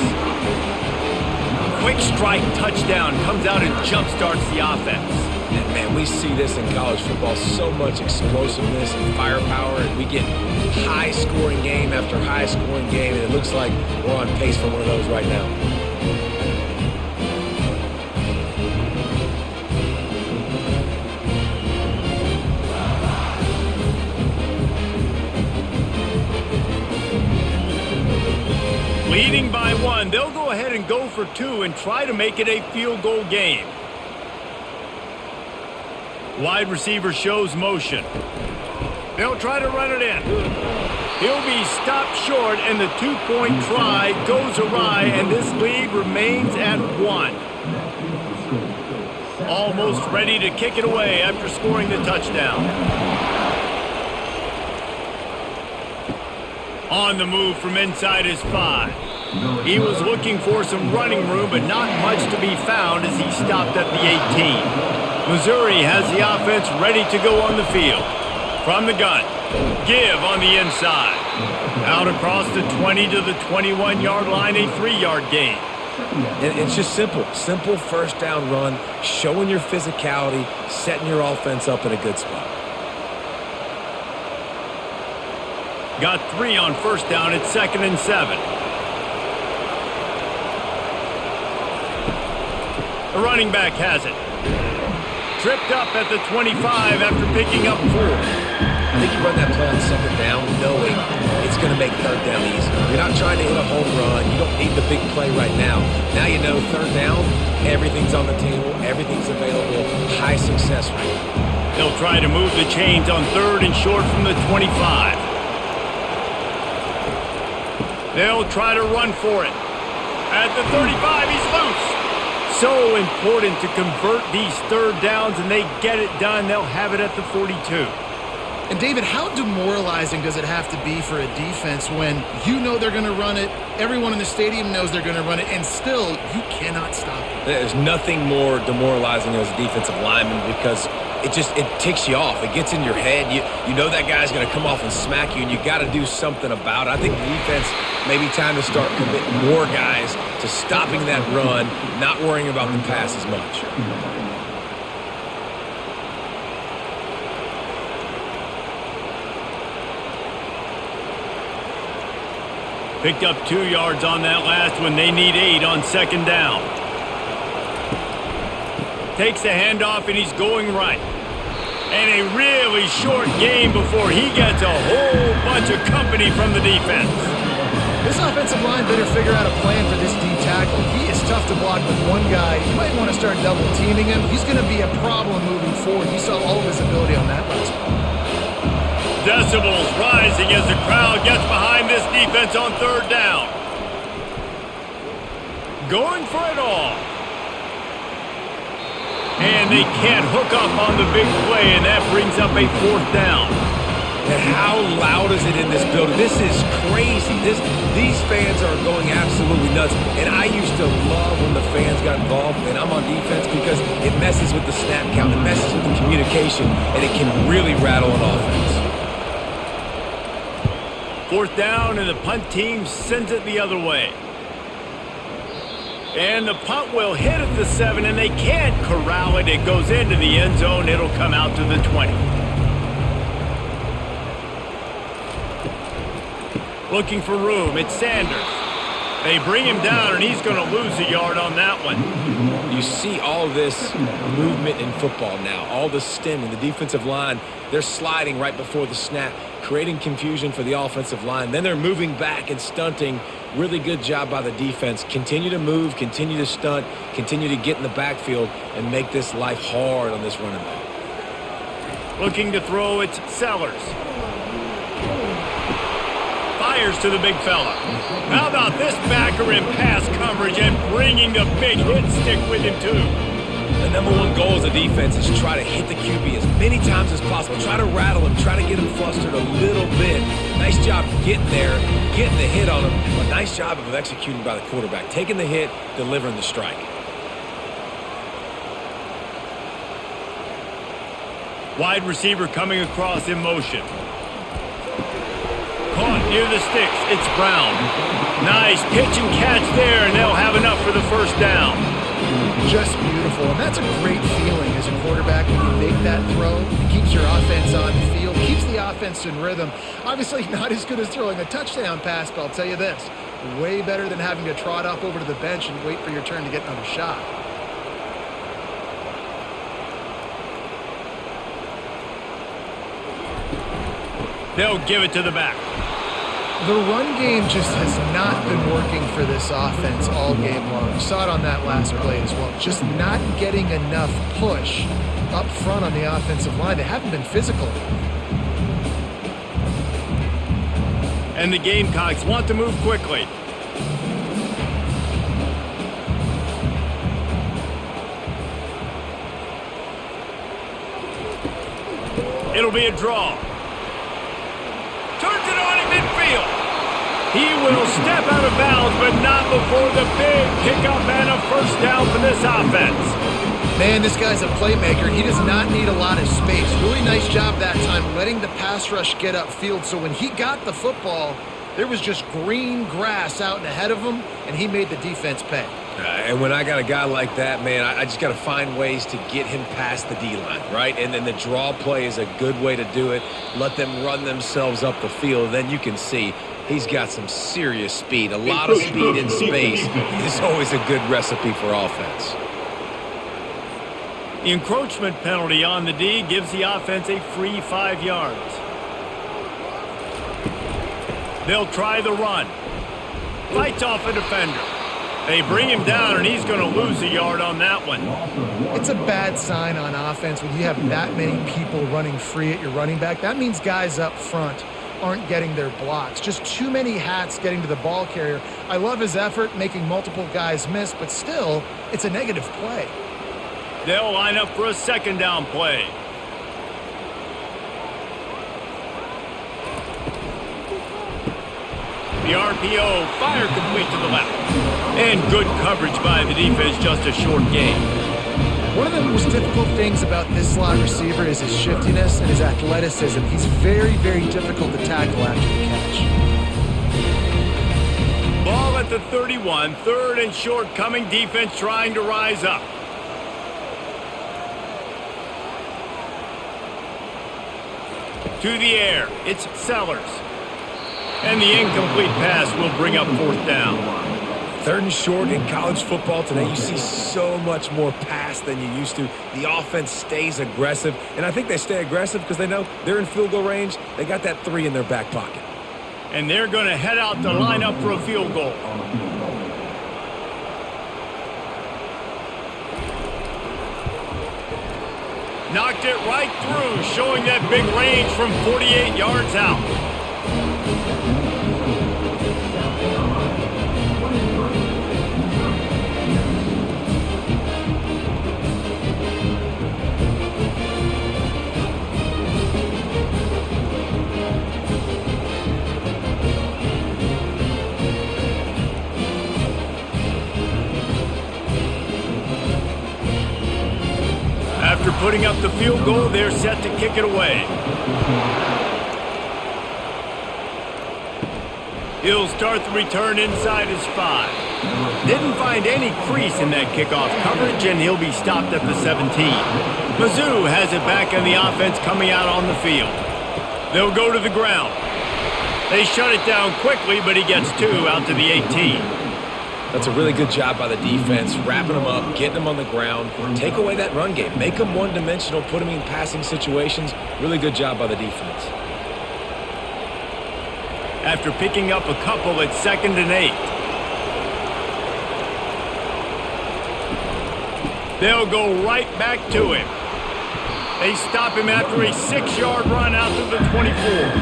Quick strike touchdown comes out and jumpstarts the offense. And man, we see this in college football, so much explosiveness and firepower, and we get high-scoring game after high-scoring game, and it looks like we're on pace for one of those right now. Leading by 1, they'll go ahead and go for 2 and try to make it a field goal game. Wide receiver shows motion. They'll try to run it in. He'll be stopped short, and the 2-point try goes awry, and this lead remains at 1. Almost ready to kick it away after scoring the touchdown. On the move from inside his 5. He was looking for some running room, but not much to be found as he stopped at the 18. Missouri has the offense ready to go on the field. From the gun, give on the inside. Out across the 20 to the 21-yard line, a 3-yard gain. And it's just simple 1st down run, showing your physicality, setting your offense up in a good spot. Got 3 on 1st down at 2nd and 7. The running back has it. Tripped up at the 25 after picking up 4. I think you run that play on 2nd down knowing it's going to make 3rd down easy. You're not trying to hit a home run. You don't need the big play right now. Now you know 3rd down, everything's on the table, everything's available, high success rate. They'll try to move the chains on 3rd and short from the 25. They'll try to run for it. At the 35, he's loose. So important to convert these 3rd downs, and they get it done. They'll have it at the 42. And David, how demoralizing does it have to be for a defense when you know they're going to run it, everyone in the stadium knows they're going to run it, and still you cannot stop it? There's nothing more demoralizing as a defensive lineman because it ticks you off. It gets in your head. You know that guy's going to come off and smack you, and you got to do something about it. I think the defense maybe time to start committing more guys to stopping that run, not worrying about the pass as much. Picked up 2 yards on that last one. They need 8 on 2nd down. Takes the handoff, and he's going right. And a really short game before he gets a whole bunch of company from the defense. This offensive line better figure out a plan for this D tackle. He is tough to block with one guy. You might want to start double teaming him. He's going to be a problem moving forward. You saw all of his ability on that last one. Decibels rising as the crowd gets behind this defense on 3rd down. Going for it all. And they can't hook up on the big play, and that brings up a 4th down. And how loud is it in this building? This is crazy. These fans are going absolutely nuts. And I used to love when the fans got involved, and I'm on defense because it messes with the snap count, it messes with the communication, and it can really rattle an offense. 4th down, and the punt team sends it the other way. And the punt will hit at the 7, and they can't corral it. It goes into the end zone. It'll come out to the 20. Looking for room. It's Sanders. They bring him down, and he's going to lose a yard on that one. You see all this movement in football now, all the stemming, the defensive line, they're sliding right before the snap, creating confusion for the offensive line. Then they're moving back and stunting. Really good job by the defense. Continue to move, continue to stunt, continue to get in the backfield, and make this life hard on this running back. Looking to throw, it's Sellers. Fires to the big fella. How about this backer in pass coverage and bringing the big hit stick with him too? The number one goal as a defense is try to hit the QB as many times as possible. Try to rattle him, try to get him flustered a little bit. Nice job getting there, getting the hit on him. A nice job of executing by the quarterback. Taking the hit, delivering the strike. Wide receiver coming across in motion. Caught near the sticks. It's Brown. Nice pitch and catch there, and they'll have enough for the first down. Just beautiful, and that's a great feeling as a quarterback when you make that throw. It keeps your offense on the field, keeps the offense in rhythm. Obviously not as good as throwing a touchdown pass, but I'll tell you this, way better than having to trot up over to the bench and wait for your turn to get another shot. They'll give it to the back. The run game just has not been working for this offense all game long. You saw it on that last play as well. Just not getting enough push up front on the offensive line. They haven't been physical. And the Gamecocks want to move quickly. It'll be a draw. Turns it on in midfield. He will step out of bounds, but not before the big pickup and a first down for this offense. Man, this guy's a playmaker. He does not need a lot of space. Really nice job that time letting the pass rush get upfield. So when he got the football, there was just green grass out and ahead of him, and he made the defense pay. And when I got a guy like that, man, I just got to find ways to get him past the D-line, right? And then the draw play is a good way to do it. Let them run themselves up the field. Then you can see he's got some serious speed. A lot of speed in space is always a good recipe for offense. The encroachment penalty on the D gives the offense a free 5 yards. They'll try the run. Fights off a defender. They bring him down, and he's going to lose a yard on that one. It's a bad sign on offense when you have that many people running free at your running back. That means guys up front aren't getting their blocks. Just too many hats getting to the ball carrier. I love his effort, making multiple guys miss, but still, it's a negative play. They'll line up for a second down play. The RPO, fire complete to the left. And good coverage by the defense, just a short gain. One of the most difficult things about this slot receiver is his shiftiness and his athleticism. He's very, very difficult to tackle after the catch. Ball at the 31, third and short coming, defense trying to rise up. To the air, it's Sellers. And the incomplete pass will bring up fourth down. Third and short in college football today, you see so much more pass than you used to. The offense stays aggressive, and I think they stay aggressive because they know they're in field goal range. They got that 3 in their back pocket. And they're going to head out to line up for a field goal. Knocked it right through, showing that big range from 48 yards out. After putting up the field goal, they're set to kick it away. He'll start the return inside his 5. Didn't find any crease in that kickoff coverage, and he'll be stopped at the 17. Mizzou has it back on the offense coming out on the field. They'll go to the ground. They shut it down quickly, but he gets 2 out to the 18. That's a really good job by the defense, wrapping them up, getting them on the ground. Take away that run game. Make them one-dimensional, put them in passing situations. Really good job by the defense. After picking up a couple, it's 2nd and 8. They'll go right back to him. They stop him after a 6-yard run out to the 24.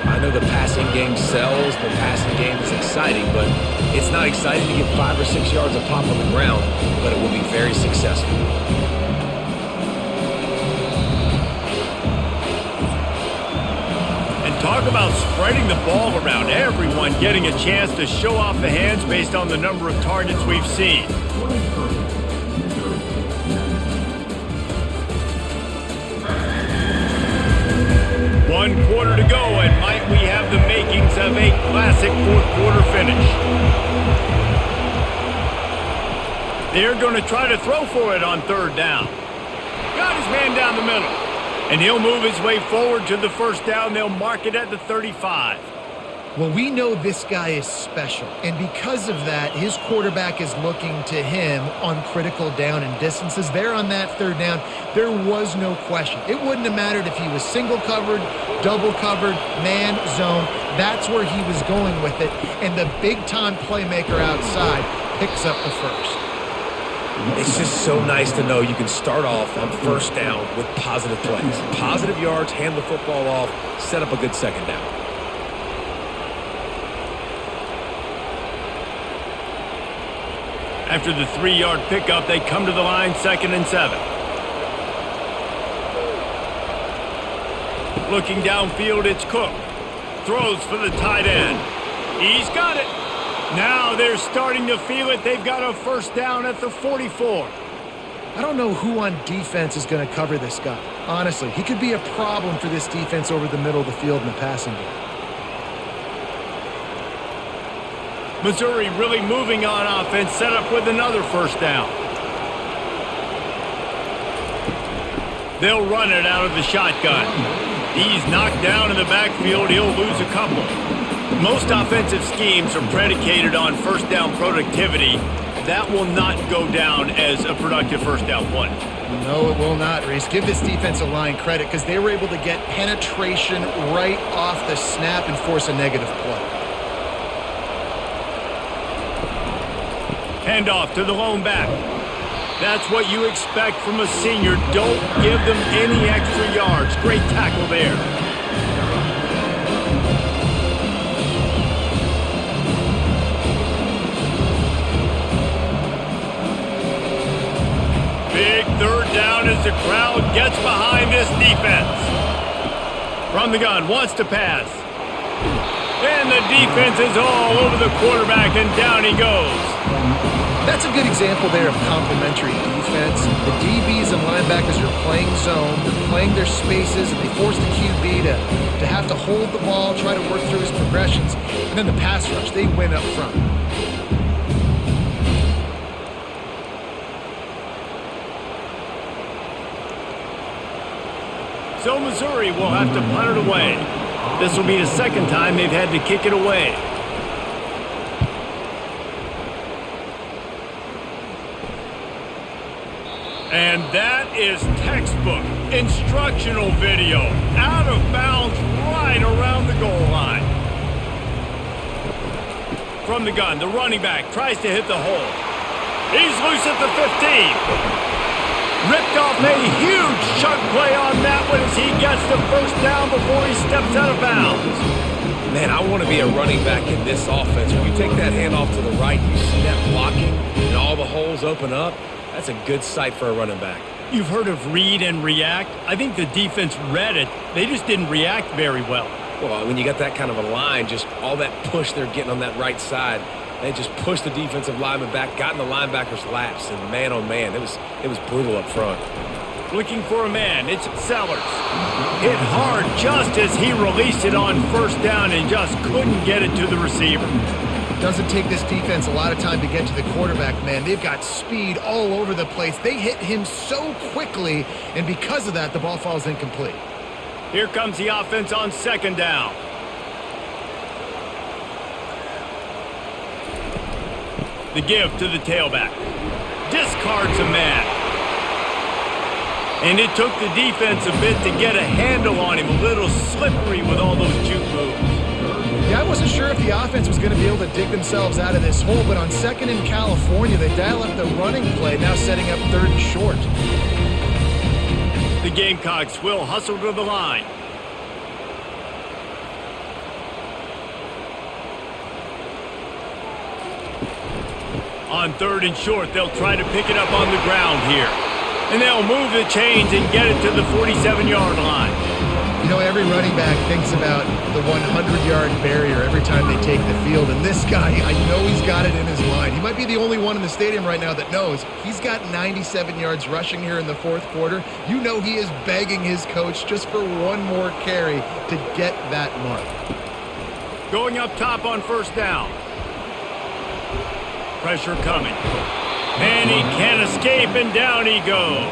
I know the passing game sells, the passing game is exciting, but it's not exciting to get 5 or 6 yards a pop on the ground, but it will be very successful. Talk about spreading the ball around, everyone getting a chance to show off the hands based on the number of targets we've seen. 1 quarter to go, and might we have the makings of a classic fourth quarter finish. They're going to try to throw for it on 3rd down. Got his man down the middle. And he'll move his way forward to the 1st down. They'll mark it at the 35. Well, we know this guy is special, and because of that, his quarterback is looking to him on critical down and distances. There on that 3rd down, there was no question. It wouldn't have mattered if he was single covered, double covered, man, zone. That's where he was going with it, and the big-time playmaker outside picks up the 1st. It's just so nice to know you can start off on 1st down with positive plays. Positive yards, hand the football off, set up a good 2nd down. After the 3-yard pickup, they come to the line, 2nd and 7. Looking downfield, it's Cook. Throws for the tight end. He's got it. Now they're starting to feel it. They've got a 1st down at the 44. I don't know who on defense is going to cover this guy. Honestly, he could be a problem for this defense over the middle of the field in the passing game. Missouri really moving on offense, set up with another 1st down. They'll run it out of the shotgun. He's knocked down in the backfield. He'll lose a couple. Most offensive schemes are predicated on 1st down productivity. That will not go down as a productive 1st down play. No, it will not, Reese. Give this defensive line credit because they were able to get penetration right off the snap and force a negative play. Handoff to the lone back. That's what you expect from a senior. Don't give them any extra yards. Great tackle there. Big 3rd down as the crowd gets behind this defense. From the gun, wants to pass. And the defense is all over the quarterback, and down he goes. That's a good example there of complementary defense. The DBs and linebackers are playing zone, they're playing their spaces, and they force the QB to have to hold the ball, try to work through his progressions, and then the pass rush, they win up front. So Missouri will have to punt it away. This will be the 2nd time they've had to kick it away. And that is textbook instructional video. Out of bounds right around the goal line. From the gun, the running back tries to hit the hole. He's loose at the 15. Ripped off a huge chunk play on that one as he gets the 1st down before he steps out of bounds. Man, I want to be a running back in this offense. When you take that handoff to the right, you step blocking, and all the holes open up. That's a good sight for a running back. You've heard of read and react. I think the defense read it. They just didn't react very well. Well, when you got that kind of a line, just all that push they're getting on that right side, they just pushed the defensive lineman back, got in the linebacker's laps, and man, oh man, it was brutal up front. Looking for a man, it's Sellers. Hit hard just as he released it on 1st down and just couldn't get it to the receiver. Doesn't take this defense a lot of time to get to the quarterback, man. They've got speed all over the place. They hit him so quickly, and because of that, the ball falls incomplete. Here comes the offense on 2nd down. The give to the tailback. Discards a man. And it took the defense a bit to get a handle on him. A little slippery with all those juke moves. Yeah, I wasn't sure if the offense was going to be able to dig themselves out of this hole, but on 2nd in California, they dial up the running play, now setting up 3rd and short. The Gamecocks will hustle to the line. On 3rd and short, they'll try to pick it up on the ground here. And they'll move the chains and get it to the 47-yard line. You know, every running back thinks about the 100-yard barrier every time they take the field. And this guy, I know he's got it in his mind. He might be the only one in the stadium right now that knows he's got 97 yards rushing here in the 4th quarter. You know he is begging his coach just for one more carry to get that mark. Going up top on 1st down. Pressure coming. And he can't escape, and down he goes.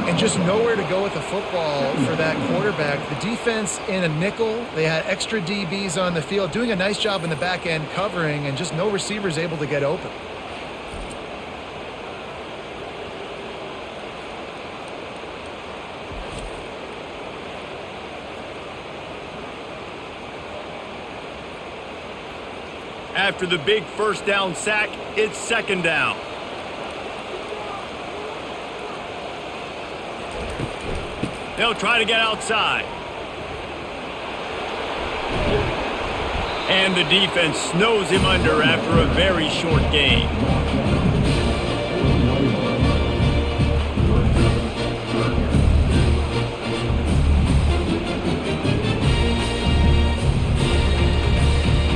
And just nowhere to go with the football for that quarterback. The defense in a nickel, they had extra DBs on the field, doing a nice job in the back end covering, and just no receivers able to get open. After the big 1st down sack, it's 2nd down. They'll try to get outside. And the defense snows him under after a very short gain.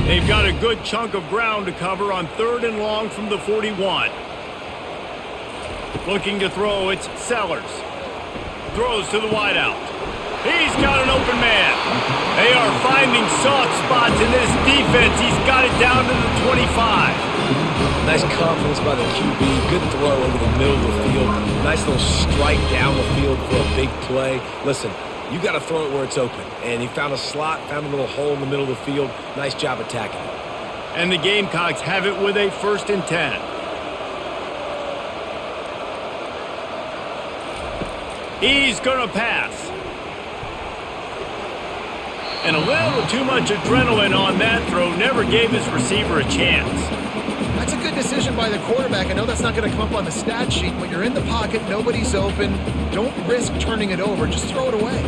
They've got a good chunk of ground to cover on 3rd and long from the 41. Looking to throw, it's Sellers. Throws to the wideout. He's got an open man. They are finding soft spots in this defense. He's got it down to the 25. Nice confidence by the QB. Good throw over the middle of the field. Nice little strike down the field for a big play. Listen, you got to throw it where it's open. And he found a slot, found a little hole in the middle of the field. Nice job attacking it. And the Gamecocks have it with a 1st and 10. He's going to pass. And a little too much adrenaline on that throw. Never gave his receiver a chance. That's a good decision by the quarterback. I know that's not going to come up on the stat sheet, but you're in the pocket, nobody's open. Don't risk turning it over. Just throw it away.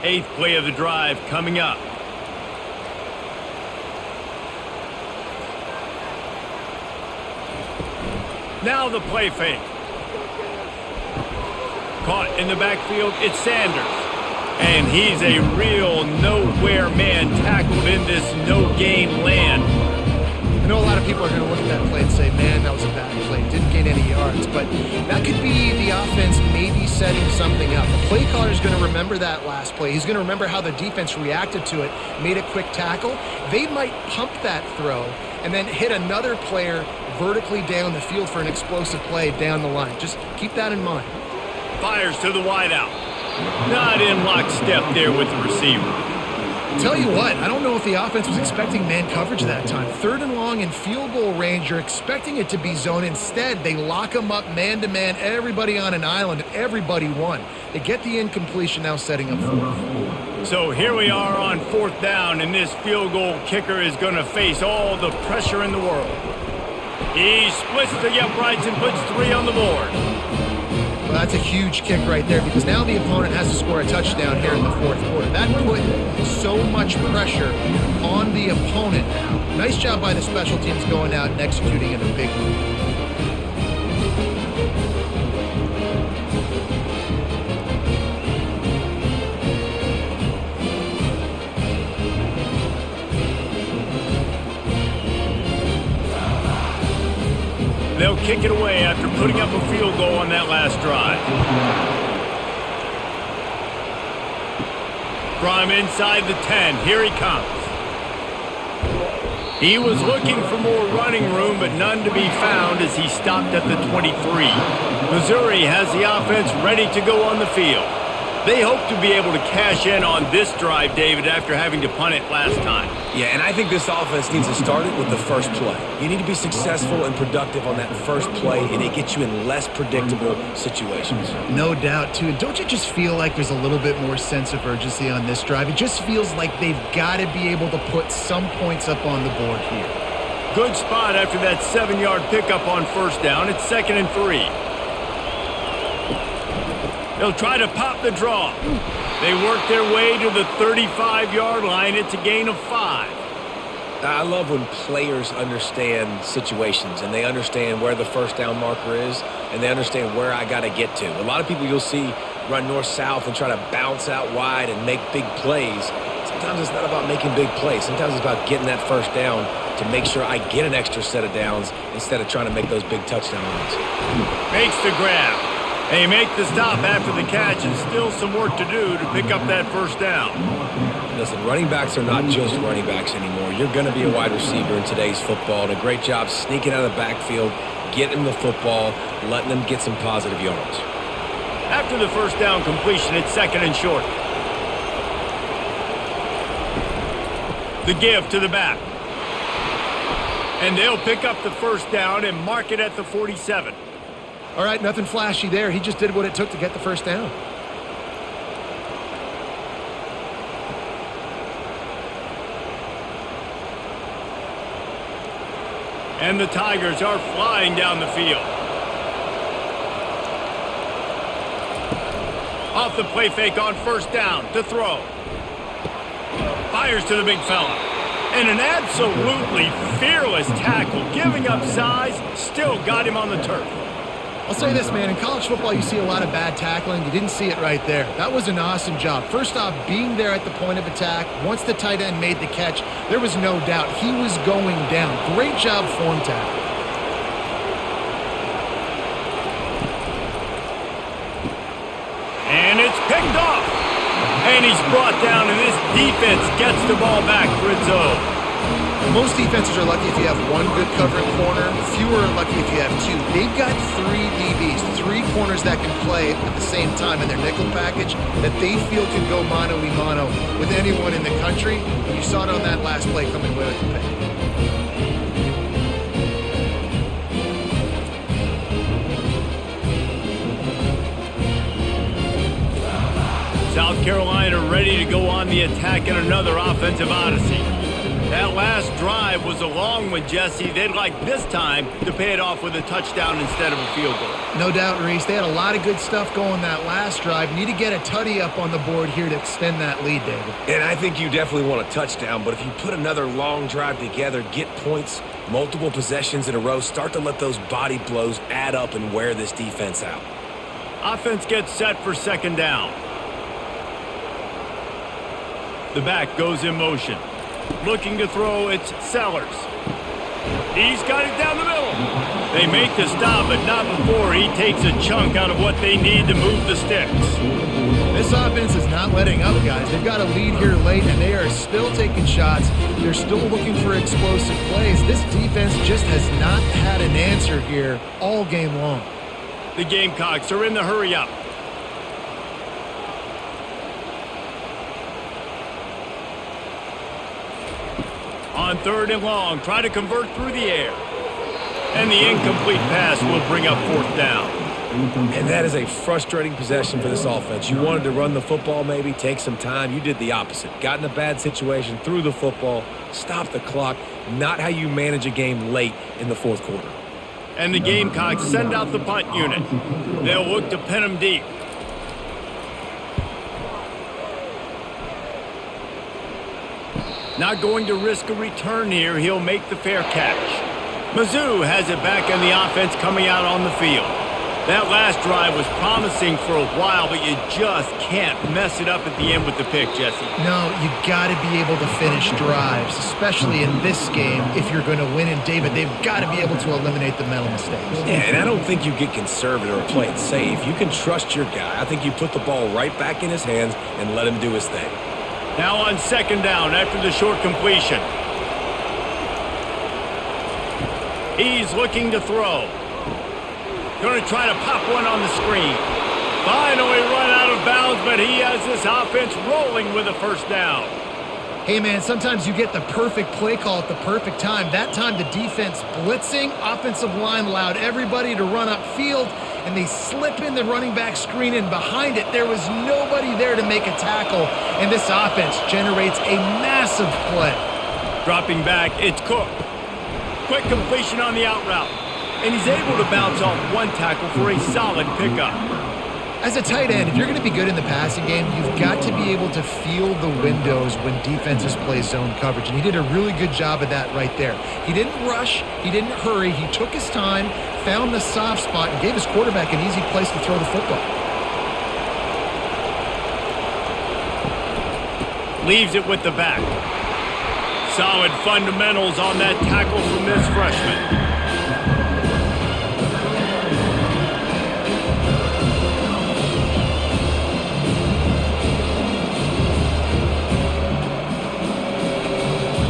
8th play of the drive coming up. Now the play fake. Caught in the backfield, it's Sanders. And he's a real nowhere man tackled in this no-gain land. I know a lot of people are going to look at that play and say, man, that was a bad play. Didn't gain any yards. But that could be the offense maybe setting something up. The play caller is going to remember that last play. He's going to remember how the defense reacted to it, made a quick tackle. They might pump that throw and then hit another player vertically down the field for an explosive play down the line. Just keep that in mind. Fires to the wideout. Not in lockstep there with the receiver. Tell you what, I don't know if the offense was expecting man coverage that time. 3rd and long in field goal range, you're expecting it to be zone. Instead, they lock them up man-to-man, everybody on an island, and everybody won. They get the incompletion, now setting up 4th. So here we are on 4th down, and this field goal kicker is going to face all the pressure in the world. He splits the uprights and puts 3 on the board. Well, that's a huge kick right there because now the opponent has to score a touchdown here in the 4th quarter. That put so much pressure on the opponent now. Nice job by the special teams going out and executing in a big move. They'll kick it away after putting up a field goal on that last drive. From inside the 10, here he comes. He was looking for more running room, but none to be found as he stopped at the 23. Missouri has the offense ready to go on the field. They hope to be able to cash in on this drive, David, after having to punt it last time. Yeah, and I think this offense needs to start it with the first play. You need to be successful and productive on that first play, and it gets you in less predictable situations. No doubt, too. Don't you just feel like there's a little bit more sense of urgency on this drive? It just feels like they've got to be able to put some points up on the board here. Good spot after that 7-yard pickup on 1st down. It's 2nd and 3. They'll try to pop the draw. They work their way to the 35-yard line. It's a gain of 5. I love when players understand situations and they understand where the first down marker is and they understand where I got to get to. A lot of people you'll see run north-south and try to bounce out wide and make big plays. Sometimes it's not about making big plays. Sometimes it's about getting that first down to make sure I get an extra set of downs instead of trying to make those big touchdown runs. Makes the grab. They make the stop after the catch and still some work to do to pick up that first down. Listen, running backs are not just running backs anymore. You're going to be a wide receiver in today's football, and a great job sneaking out of the backfield, getting the football, letting them get some positive yards. After the first down completion, it's second and short. The give to the back. And they'll pick up the first down and mark it at the 47. All right, nothing flashy there. He just did what it took to get the first down. And the Tigers are flying down the field. Off the play fake on first down to throw. Fires to the big fella. And an absolutely fearless tackle, giving up size, still got him on the turf. I'll say this, man. In college football, you see a lot of bad tackling. You didn't see it right there. That was an awesome job. First off, being there at the point of attack. Once the tight end made the catch, there was no doubt he was going down. Great job form tackle. And it's picked off. And he's brought down, and this defense gets the ball back for its own. Most defenses are lucky if you have one good covering corner. Fewer are lucky if you have two. They've got three DBs, three corners that can play at the same time in their nickel package that they feel can go mano-a-mano with anyone in the country. And you saw it on that last play coming away with the pick. South Carolina ready to go on the attack in another offensive odyssey. That last drive was a long one, Jesse. They'd like this time to pay it off with a touchdown instead of a field goal. No doubt, Reese. They had a lot of good stuff going that last drive. Need to get a tutty up on the board here to extend that lead, David. And I think you definitely want a touchdown, but if you put another long drive together, get points, multiple possessions in a row, start to let those body blows add up and wear this defense out. Offense gets set for second down. The back goes in motion. Looking to throw, it's Sellers. He's got it down the middle. They make the stop, but not before he takes a chunk out of what they need to move the sticks. This offense is not letting up, guys. They've got a lead here late, and they are still taking shots. They're still looking for explosive plays. This defense just has not had an answer here all game long. The Gamecocks are in the hurry-up. On third and long, try to convert through the air. And the incomplete pass will bring up fourth down. And that is a frustrating possession for this offense. You wanted to run the football maybe, take some time. You did the opposite. Got in a bad situation, threw the football, stopped the clock. Not how you manage a game late in the fourth quarter. And the Gamecocks send out the punt unit. They'll look to pin them deep. Not going to risk a return here. He'll make the fair catch. Mizzou has it back in the offense coming out on the field. That last drive was promising for a while, but you just can't mess it up at the end with the pick, Jesse. No, you got to be able to finish drives, especially in this game if you're going to win. And, David, they've got to be able to eliminate the mental mistakes. Yeah, and I don't think you get conservative or play it safe. You can trust your guy. I think you put the ball right back in his hands and let him do his thing. Now on second down after the short completion. He's looking to throw. Going to try to pop one on the screen. Finally run out of bounds, but he has this offense rolling with a first down. Hey, man, sometimes you get the perfect play call at the perfect time. That time the defense blitzing, offensive line allowed everybody to run upfield, and they slip in the running back screen, and behind it there was nobody there to make a tackle, and this offense generates a massive play. Dropping back, it's Cook. Quick completion on the out route, and he's able to bounce off one tackle for a solid pickup. As a tight end, if you're going to be good in the passing game, you've got to be able to feel the windows when defenses play zone coverage, and he did a really good job of that right there. He didn't rush, he didn't hurry, he took his time, found the soft spot, and gave his quarterback an easy place to throw the football. Leaves it with the back. Solid fundamentals on that tackle from this freshman.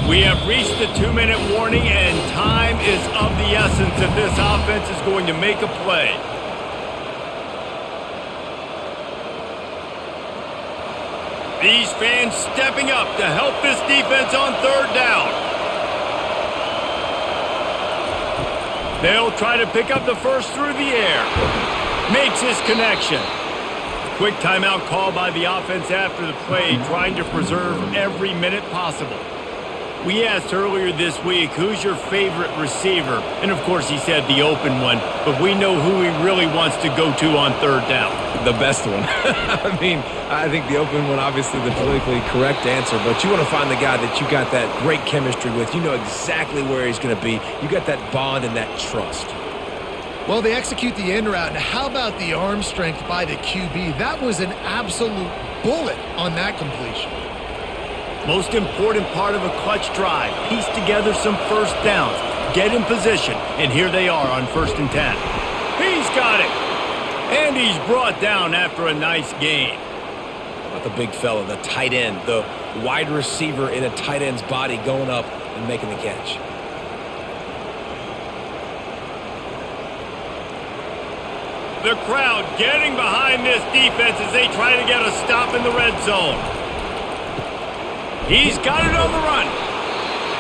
We have reached the 2-minute warning, and time is of the essence if this offense is going to make a play. These fans stepping up to help this defense on third down. They'll try to pick up the first through the air. Makes his connection. Quick timeout call by the offense after the play, trying to preserve every minute possible. We asked earlier this week, who's your favorite receiver? And, of course, he said the open one, but we know who he really wants to go to on third down. The best one. I mean, I think the open one, obviously the politically correct answer, but you want to find the guy that you got that great chemistry with. You know exactly where he's going to be. You got that bond and that trust. Well, they execute the in route, and how about the arm strength by the QB? That was an absolute bullet on that completion. Most important part of a clutch drive. Piece together some first downs. Get in position. And here they are on 1st and 10. He's got it. And he's brought down after a nice gain. How about the big fella, the tight end, the wide receiver in a tight end's body going up and making the catch. The crowd getting behind this defense as they try to get a stop in the red zone. He's got it on the run.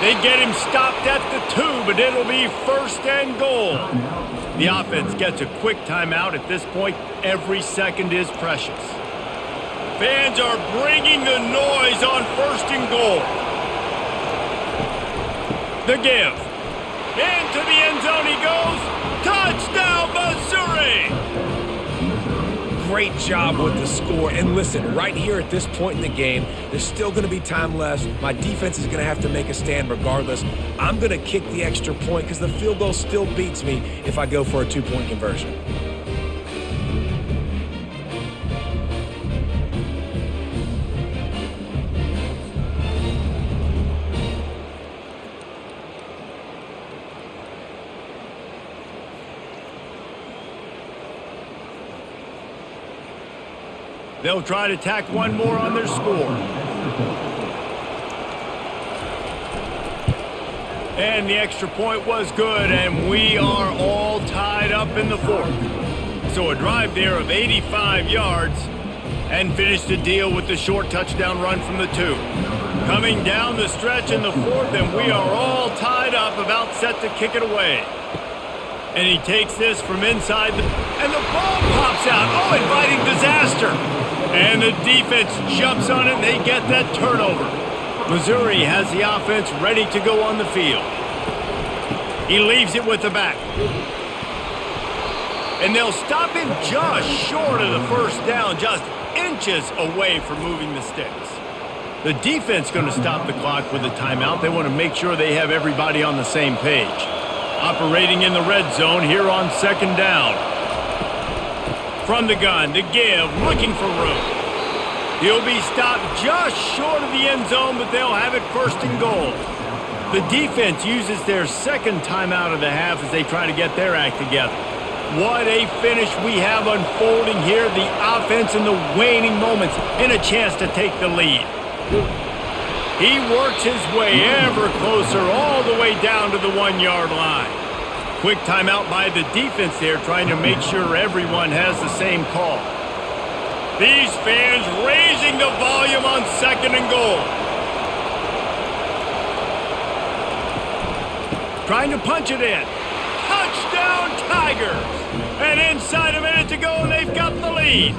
They get him stopped at the 2, but it'll be 1st and goal. The offense gets a quick timeout. At this point, every second is precious. Fans are bringing the noise on 1st and goal. The give. Into the end zone he goes. Touchdown, Missouri! Great job with the score. And listen, right here at this point in the game, there's still going to be time left. My defense is going to have to make a stand regardless. I'm going to kick the extra point because the field goal still beats me if I go for a 2-point conversion. They'll try to tack one more on their score. And the extra point was good, and we are all tied up in the 4th. So a drive there of 85 yards and finished the deal with the short touchdown run from the 2. Coming down the stretch in the 4th, and we are all tied up, about set to kick it away. And he takes this from inside, and the ball pops out. Oh, inviting disaster. And the defense jumps on it, and they get that turnover. Missouri has the offense ready to go on the field. He leaves it with the back. And they'll stop him just short of the first down, just inches away from moving the sticks. The defense going to stop the clock with a timeout. They want to make sure they have everybody on the same page. Operating in the red zone here on 2nd down. From the gun, the give, looking for room. He'll be stopped just short of the end zone, but they'll have it 1st and goal. The defense uses their 2nd timeout of the half as they try to get their act together. What a finish we have unfolding here. The offense in the waning moments and a chance to take the lead. He works his way ever closer all the way down to the 1-yard line. Quick timeout by the defense there, trying to make sure everyone has the same call. These fans raising the volume on 2nd and goal. Trying to punch it in. Touchdown, Tigers! And inside a minute to go, and they've got the lead.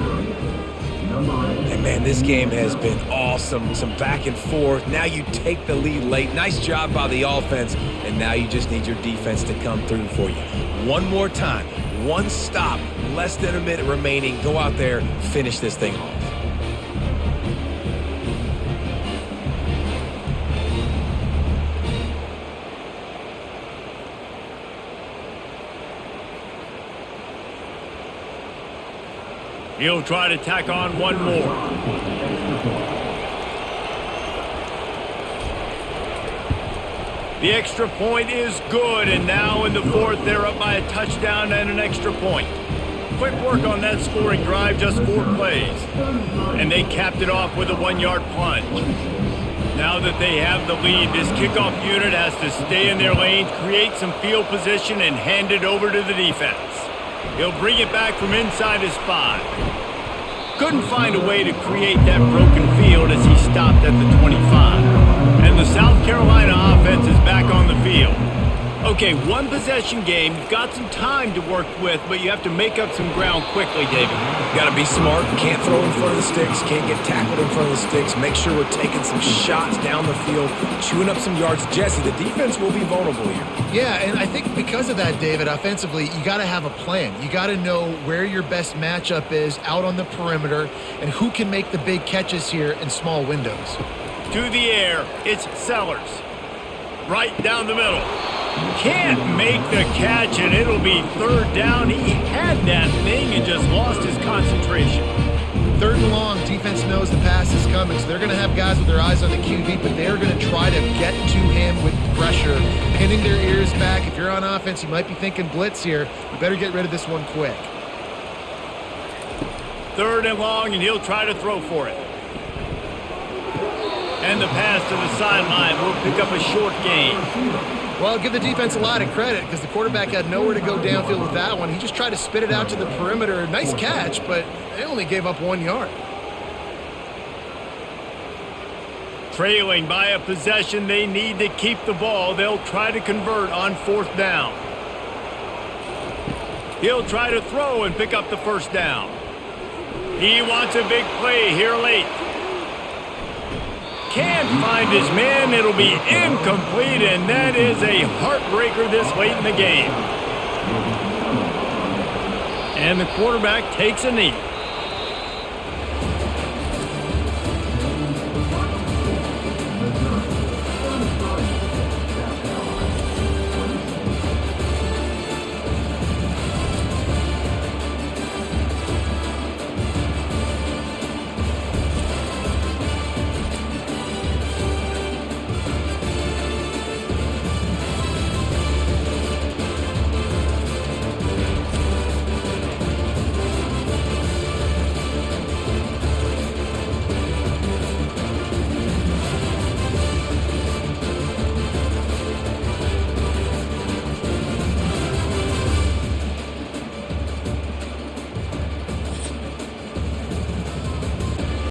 And man, this game has been awesome. Some back and forth. Now you take the lead late. Nice job by the offense. And now you just need your defense to come through for you. One more time. One stop. less than a minute remaining. Go out there, finish this thing off. He'll try to tack on one more. The extra point is good, and now in the fourth, they're up by a touchdown and an extra point. Quick work on that scoring drive, just 4 plays. And they capped it off with a 1-yard plunge. Now that they have the lead, this kickoff unit has to stay in their lanes, create some field position, and hand it over to the defense. He'll bring it back from inside his 5. Couldn't find a way to create that broken field as he stopped at the 25. And the South Carolina offense is back on the field. Okay, 1 possession game. You've got some time to work with, but you have to make up some ground quickly, David. Got to be smart. Can't throw in front of the sticks. Can't get tackled in front of the sticks. Make sure we're taking some shots down the field, chewing up some yards. Jesse, the defense will be vulnerable here. Yeah, and I think because of that, David, offensively, you got to have a plan. You got to know where your best matchup is out on the perimeter and who can make the big catches here in small windows. To the air, it's Sellers. Right down the middle. Can't make the catch, and it'll be 3rd down. He had that thing and just lost his concentration. 3rd and long, defense knows the pass is coming, so they're going to have guys with their eyes on the QB, but they're going to try to get to him with pressure, pinning their ears back. If you're on offense, you might be thinking blitz here. You better get rid of this one quick. 3rd and long, and he'll try to throw for it. And the pass to the sideline will pick up a short gain. Well, give the defense a lot of credit because the quarterback had nowhere to go downfield with that one. He just tried to spit it out to the perimeter. Nice catch, but they only gave up 1 yard. Trailing by a possession, they need to keep the ball. They'll try to convert on 4th down. He'll try to throw and pick up the 1st down. He wants a big play here late. Can't find his man. It'll be incomplete, and that is a heartbreaker this late in the game. And the quarterback takes a knee.